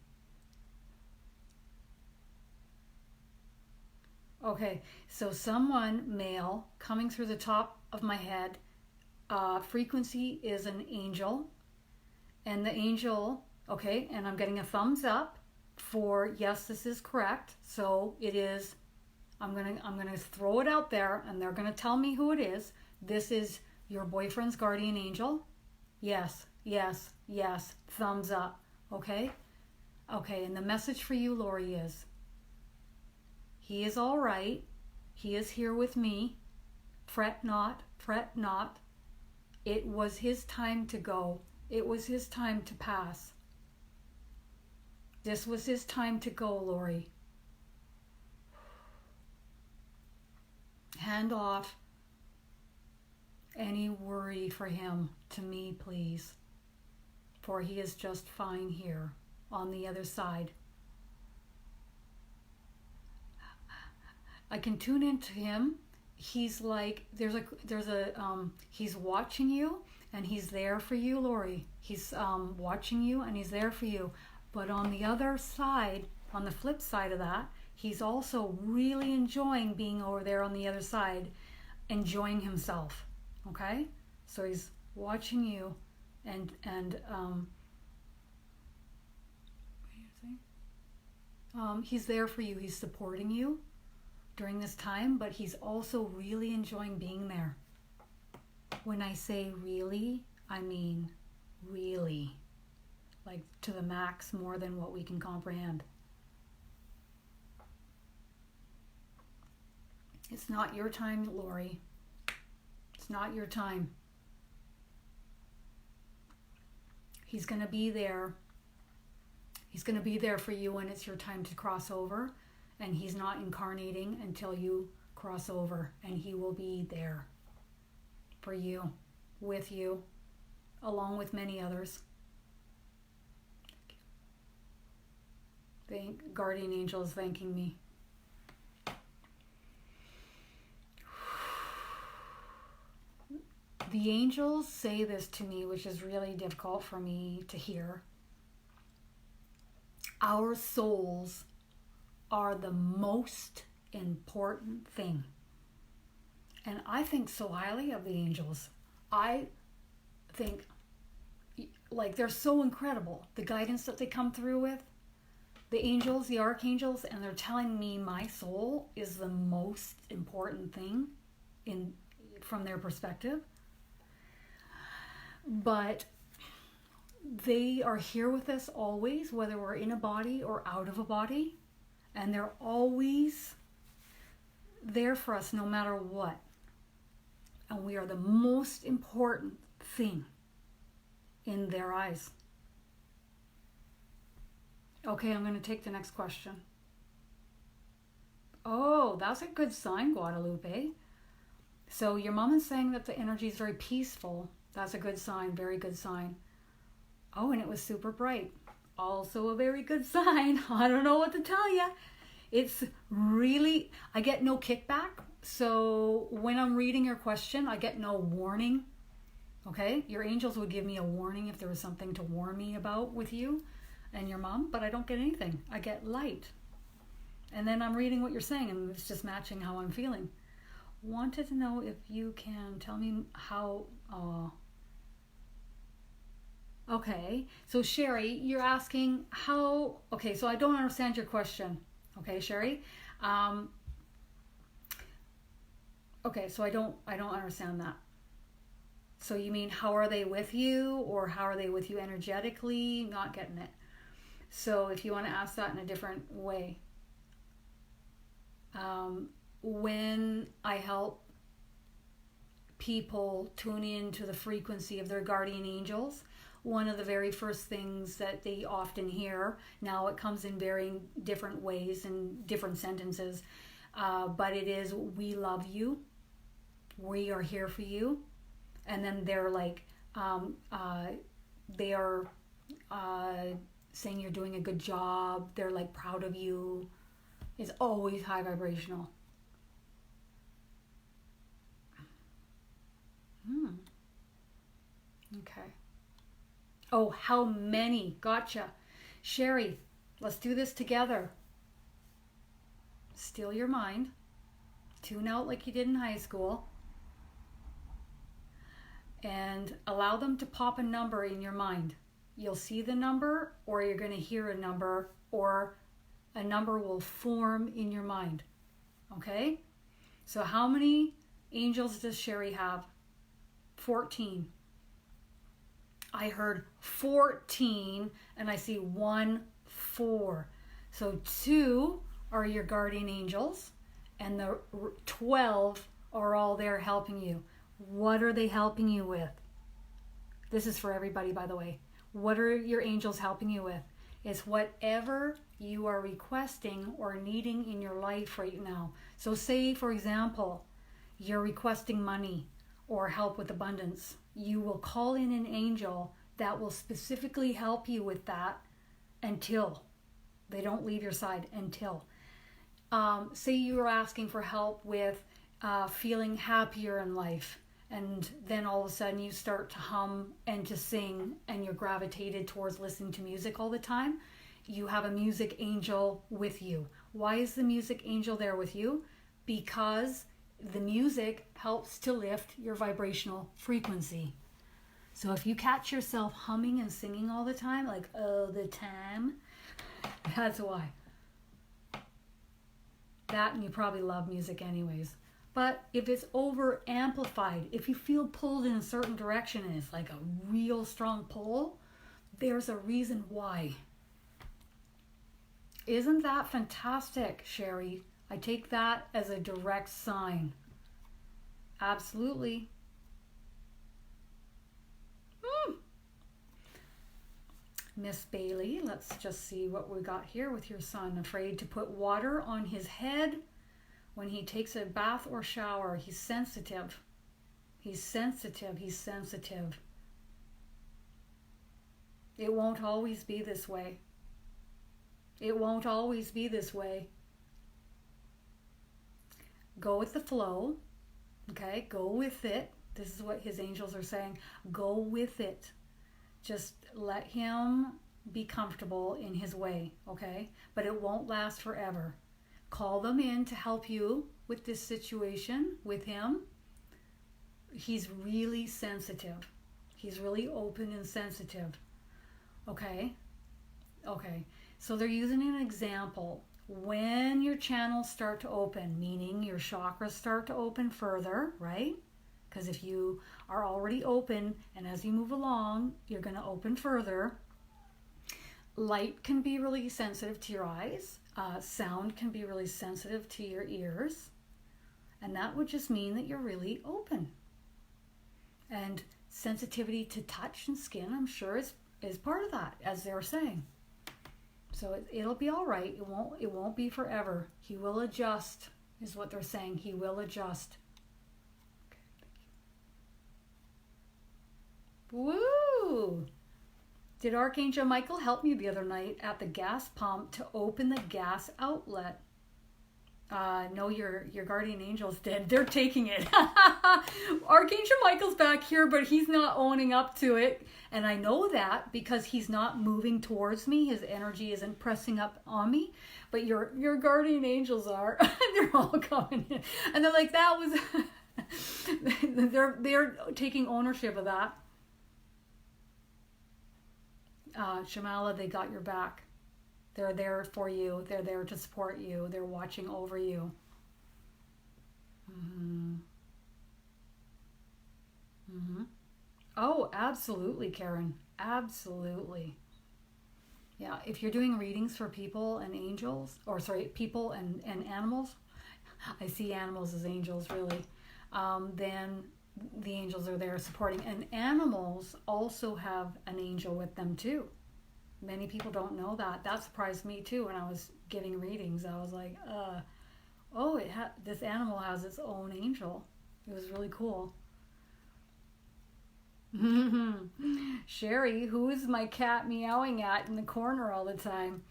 Okay. So someone, male, coming through the top of my head, frequency is an angel. And the angel... Okay, and I'm getting a thumbs up for yes, this is correct. So it is. I'm gonna throw it out there, and they're gonna tell me who it is. This is your boyfriend's guardian angel. Yes, yes, yes. Thumbs up. Okay, okay. And the message for you, Lori, is he is all right. He is here with me. Fret not, fret not. It was his time to go. It was his time to pass. This was his time to go, Lori. Hand off any worry for him to me, please. For he is just fine here on the other side. I can tune into him. He's like, he's watching you and he's there for you, Lori. He's watching you and he's there for you. But on the other side, on the flip side of that, he's also really enjoying being over there on the other side, enjoying himself. Okay? So he's watching you and he's there for you. He's supporting you during this time, but he's also really enjoying being there. When I say really, I mean really. Like to the max, more than what we can comprehend. It's not your time, Lori. It's not your time. He's going to be there. He's going to be there for you when it's your time to cross over. And he's not incarnating until you cross over. And he will be there for you, with you, along with many others. Guardian angel is thanking me. The angels say this to me, which is really difficult for me to hear. Our souls are the most important thing. And I think so highly of the angels. I think like they're so incredible. The guidance that they come through with. The angels, the archangels, and they're telling me my soul is the most important thing from their perspective. But they are here with us always, whether we're in a body or out of a body. And they're always there for us no matter what. And we are the most important thing in their eyes. Okay, I'm going to take the next question. Oh, that's a good sign, Guadalupe. So your mom is saying that the energy is very peaceful. That's a good sign, very good sign. Oh, and it was super bright. Also a very good sign. I don't know what to tell you. It's really, I get no kickback. So when I'm reading your question, I get no warning. Okay, your angels would give me a warning if there was something to warn me about with you. and your mom, but I don't get anything. I get light. And then I'm reading what you're saying, and it's just matching how I'm feeling. Wanted to know if you can tell me how... Okay, so Sherry, you're asking how... Okay, so I don't understand your question. Okay, Sherry? Okay, so I don't understand that. So you mean how are they with you, or how are they with you energetically? Not getting it. So if you want to ask that in a different way. When I help people tune into the frequency of their guardian angels, one of the very first things that they often hear, now it comes in varying different ways and different sentences, but it is, we love you, we are here for you. And then they're like, they are saying you're doing a good job, they're like proud of you. It's always high vibrational. Okay. Oh, how many? Gotcha. Sherry, let's do this together. Still your mind. Tune out like you did in high school. And allow them to pop a number in your mind. You'll see the number, or you're going to hear a number, or a number will form in your mind. Okay? So how many angels does Sherry have? 14. I heard 14, and I see 1, 4. So 2 are your guardian angels, and the 12 are all there helping you. What are they helping you with? This is for everybody, by the way. What are your angels helping you with? It's whatever you are requesting or needing in your life right now. So say, for example, you're requesting money or help with abundance. You will call in an angel that will specifically help you with that until they don't leave your side. Until. Say you are asking for help with feeling happier in life. And then all of a sudden you start to hum and to sing, and you're gravitated towards listening to music all the time. You have a music angel with you. Why is the music angel there with you? Because the music helps to lift your vibrational frequency. So if you catch yourself humming and singing all the time, like all the time, that's why. That, and you probably love music anyways. But if it's over amplified, if you feel pulled in a certain direction and it's like a real strong pull, there's a reason why. Isn't that fantastic, Sherry? I take that as a direct sign. Absolutely. Miss Bailey, let's just see what we got here with your son. Afraid to put water on his head when he takes a bath or shower. He's sensitive. He's sensitive. He's sensitive. It won't always be this way. It won't always be this way. Go with the flow. Okay, go with it. This is what his angels are saying. Go with it. Just let him be comfortable in his way, okay? But it won't last forever. Call them in to help you with this situation with him. He's really sensitive. He's really open and sensitive. Okay? Okay. So they're using an example. When your channels start to open, meaning your chakras start to open further, right? Because if you are already open, and as you move along, you're going to open further. Light can be really sensitive to your eyes. Sound can be really sensitive to your ears. And that would just mean that you're really open. And sensitivity to touch and skin, I'm sure, is part of that, as they're saying. So it'll be all right. It won't be forever. He will adjust, is what they're saying. He will adjust. Woo! Did Archangel Michael help me the other night at the gas pump to open the gas outlet? No, your guardian angel's dead. They're taking it. Archangel Michael's back here, but he's not owning up to it. And I know that because he's not moving towards me. His energy isn't pressing up on me. But your guardian angels are. They're all coming in. And they're like, that was... they're taking ownership of that. Shamala, they got your back. They're there for you. They're there to support you. They're watching over you. Mm-hmm. Mm-hmm. Oh, absolutely, Karen. Absolutely. Yeah, if you're doing readings for people and angels, or sorry, people and animals, I see animals as angels really, then the angels are there supporting. And animals also have an angel with them too. Many people don't know that. That surprised me too when I was giving readings. I was like, oh, this animal has its own angel. It was really cool. Sherry, who is my cat meowing at in the corner all the time?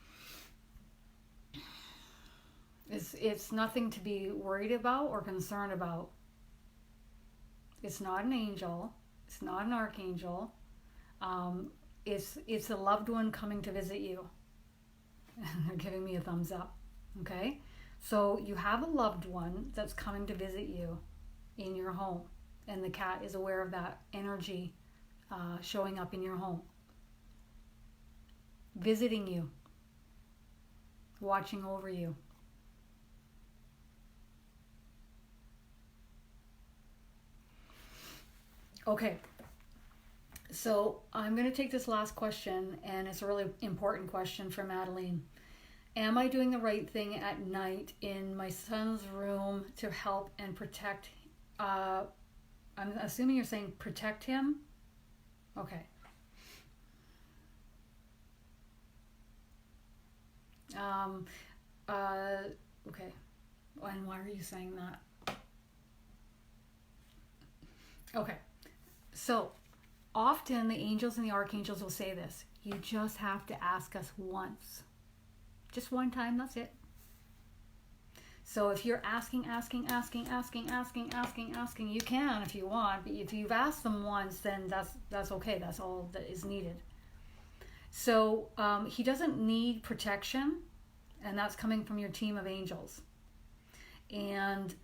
It's nothing to be worried about or concerned about. It's not an angel. It's not an archangel. It's a loved one coming to visit you. They're giving me a thumbs up. Okay? So you have a loved one that's coming to visit you in your home. And the cat is aware of that energy showing up in your home. Visiting you. Watching over you. Okay. So I'm going to take this last question, and it's a really important question from Madeline. Am I doing the right thing at night in my son's room to help and protect? I'm assuming you're saying protect him? Okay. Okay. And why are you saying that? Okay. So, often the angels and the archangels will say this. You just have to ask us once. Just one time, that's it. So if you're asking, you can if you want. But if you've asked them once, then that's okay. That's all that is needed. So he doesn't need protection, and that's coming from your team of angels. And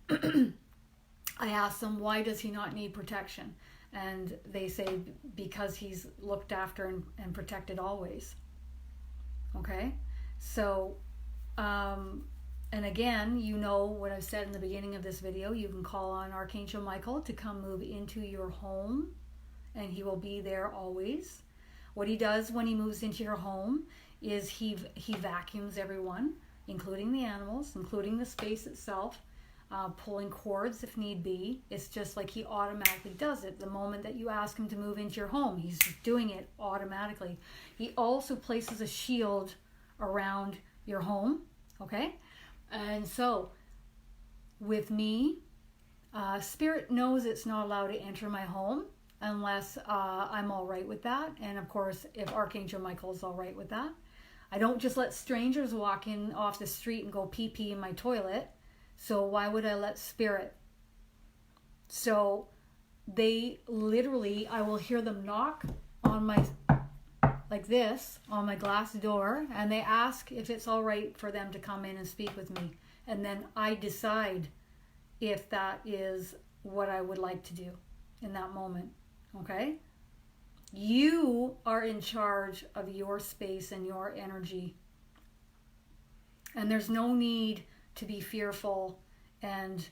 I asked them, why does he not need protection? And they say, because he's looked after and protected always. Okay? So, and again, you know what I've said in the beginning of this video. You can call on Archangel Michael to come move into your home, and he will be there always. What he does when he moves into your home is he vacuums everyone, including the animals, including the space itself, pulling cords if need be. It's just like he automatically does it. The moment that you ask him to move into your home, he's just doing it automatically. He also places a shield around your home, okay? And so, with me, Spirit knows it's not allowed to enter my home unless I'm all right with that. And of course, if Archangel Michael is all right with that. I don't just let strangers walk in off the street and go pee-pee in my toilet. So why would I let Spirit? So they literally, I will hear them knock on my, like this, on my glass door, and they ask if it's all right for them to come in and speak with me. And then I decide if that is what I would like to do in that moment. Okay? You are in charge of your space and your energy. And there's no need to be fearful and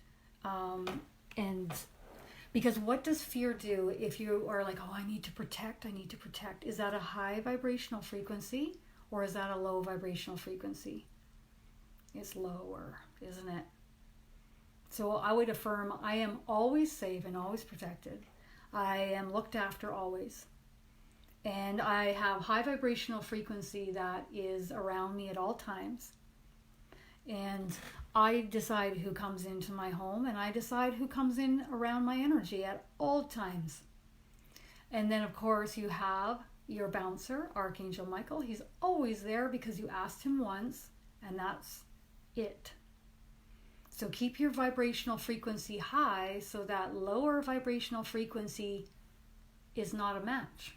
because what does fear do if you are like, oh, I need to protect. Is that a high vibrational frequency or is that a low vibrational frequency? It's lower, isn't it? So I would affirm I am always safe and always protected. I am looked after always. And I have high vibrational frequency that is around me at all times. And I decide who comes into my home, and I decide who comes in around my energy at all times. And then, of course, you have your bouncer, Archangel Michael. He's always there because you asked him once, and that's it. So keep your vibrational frequency high so that lower vibrational frequency is not a match.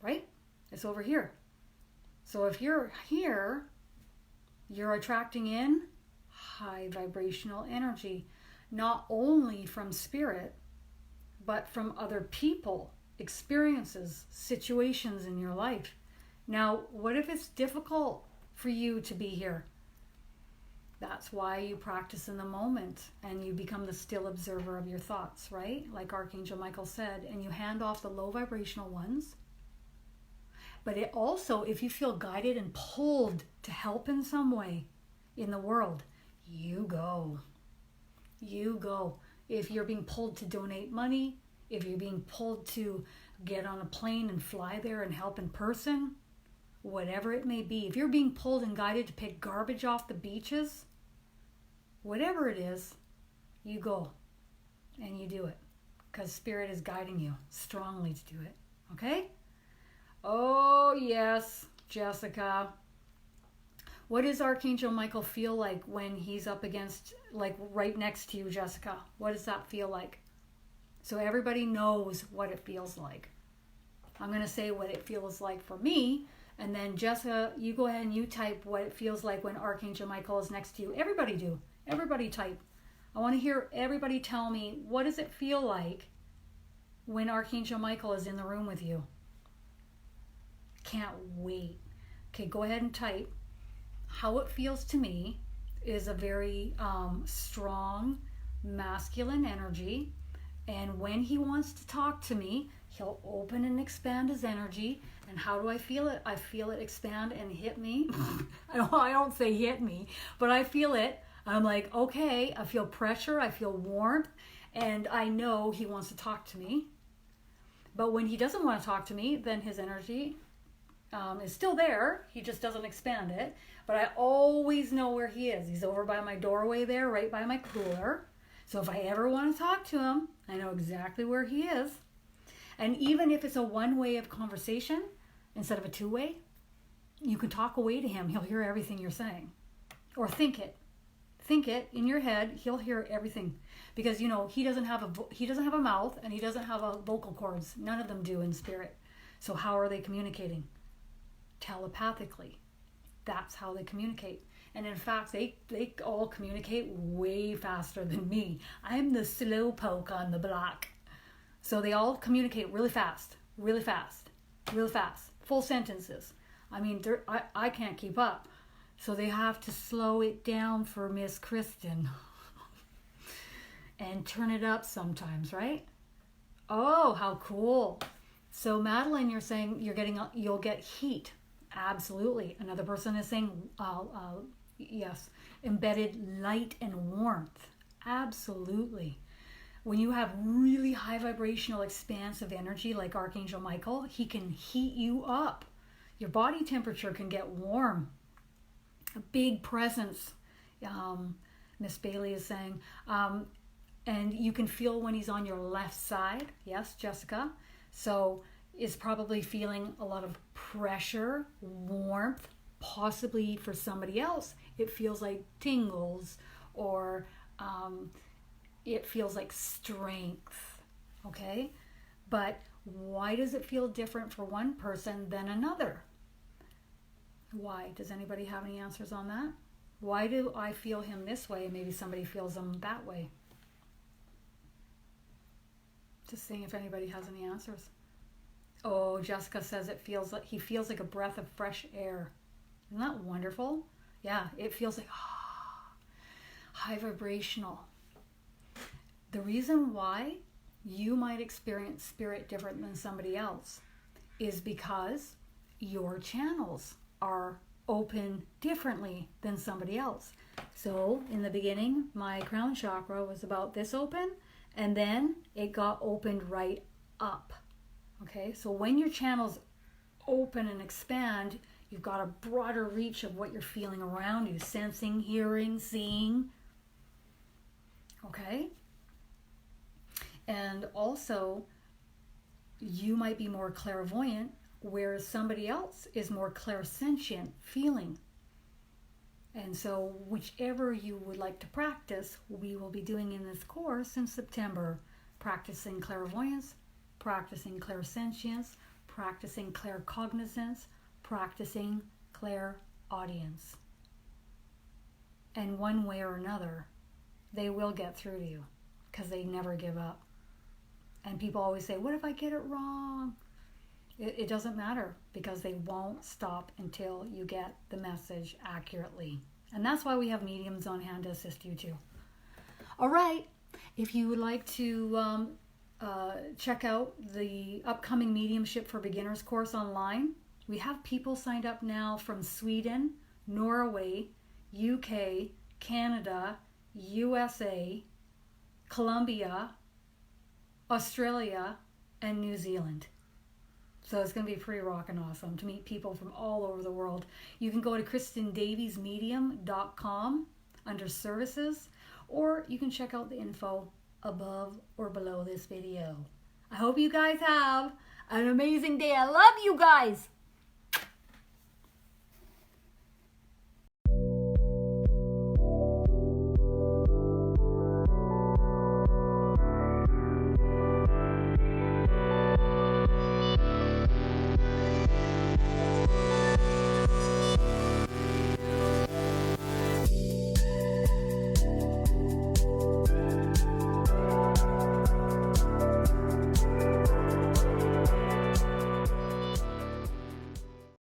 Right? It's over here. So if you're here, you're attracting in high vibrational energy, not only from spirit, but from other people, experiences, situations in your life. Now, what if it's difficult for you to be here? That's why you practice in the moment and you become the still observer of your thoughts, right? Like Archangel Michael said, and you hand off the low vibrational ones. But it also, if you feel guided and pulled to help in some way in the world, you go. You go. If you're being pulled to donate money, if you're being pulled to get on a plane and fly there and help in person, whatever it may be, if you're being pulled and guided to pick garbage off the beaches, whatever it is, you go and you do it because Spirit is guiding you strongly to do it. Okay? Oh, yes, Jessica. What does Archangel Michael feel like when he's up against, like right next to you, Jessica? What does that feel like? So everybody knows what it feels like. I'm going to say what it feels like for me. And then Jessica, you go ahead and you type what it feels like when Archangel Michael is next to you. Everybody do. Everybody type. I want to hear everybody tell me, what does it feel like when Archangel Michael is in the room with you? Can't wait. Okay, go ahead and type. How it feels to me is a very strong masculine energy. And when he wants to talk to me, he'll open and expand his energy. And how do I feel it? I feel it expand and hit me. I don't say hit me, but I feel it. I'm like, okay, I feel pressure, I feel warmth, and I know he wants to talk to me. But when he doesn't want to talk to me, then his energy is still there. He just doesn't expand it. But I always know where he is. He's over by my doorway there, right by my cooler. So if I ever want to talk to him, I know exactly where he is. And even if it's a one-way of conversation instead of a two-way, you can talk away to him. He'll hear everything you're saying. Or think it. Think it in your head. He'll hear everything. Because, you know, he doesn't have a mouth and he doesn't have a vocal cords. None of them do in spirit. So how are they communicating? Telepathically. That's how they communicate. And in fact, they all communicate way faster than me. I'm the slow poke on the block. So they all communicate really fast, really fast, really fast. Full sentences. I mean, I can't keep up. So they have to slow it down for Miss Kristin. And turn it up sometimes, right? Oh, how cool. So Madeline, you're saying you'll get heat. Absolutely. Another person is saying, yes, embedded light and warmth. Absolutely. When you have really high vibrational expansive energy like Archangel Michael, he can heat you up. Your body temperature can get warm. A big presence, Miss Bailey is saying. And you can feel when he's on your left side. Yes, Jessica. So is probably feeling a lot of pressure, warmth, possibly for somebody else. It feels like tingles or it feels like strength, okay? But why does it feel different for one person than another? Why? Does anybody have any answers on that? Why do I feel him this way and maybe somebody feels him that way? Just seeing if anybody has any answers. Oh, Jessica says he feels like a breath of fresh air. Isn't that wonderful? Yeah, it feels like high vibrational. The reason why you might experience spirit different than somebody else is because your channels are open differently than somebody else. So in the beginning, my crown chakra was about this open, and then it got opened right up. Okay, so when your channels open and expand, you've got a broader reach of what you're feeling around you, sensing, hearing, seeing. Okay? And also, you might be more clairvoyant, whereas somebody else is more clairsentient, feeling. And so whichever you would like to practice, we will be doing in this course in September. Practicing clairvoyance, practicing clairsentience, practicing claircognizance, practicing clairaudience. And one way or another, they will get through to you because they never give up. And people always say, what if I get it wrong? It doesn't matter because they won't stop until you get the message accurately. And that's why we have mediums on hand to assist you too. All right. If you would like to check out the upcoming Mediumship for Beginners course online, we have people signed up now from Sweden, Norway, UK, Canada, USA, Colombia, Australia, and New Zealand. So it's going to be pretty rockin' awesome to meet people from all over the world. You can go to KristinDaviesMedium.com under services, or you can check out the info above or below this video. I hope you guys have an amazing day. I love you guys.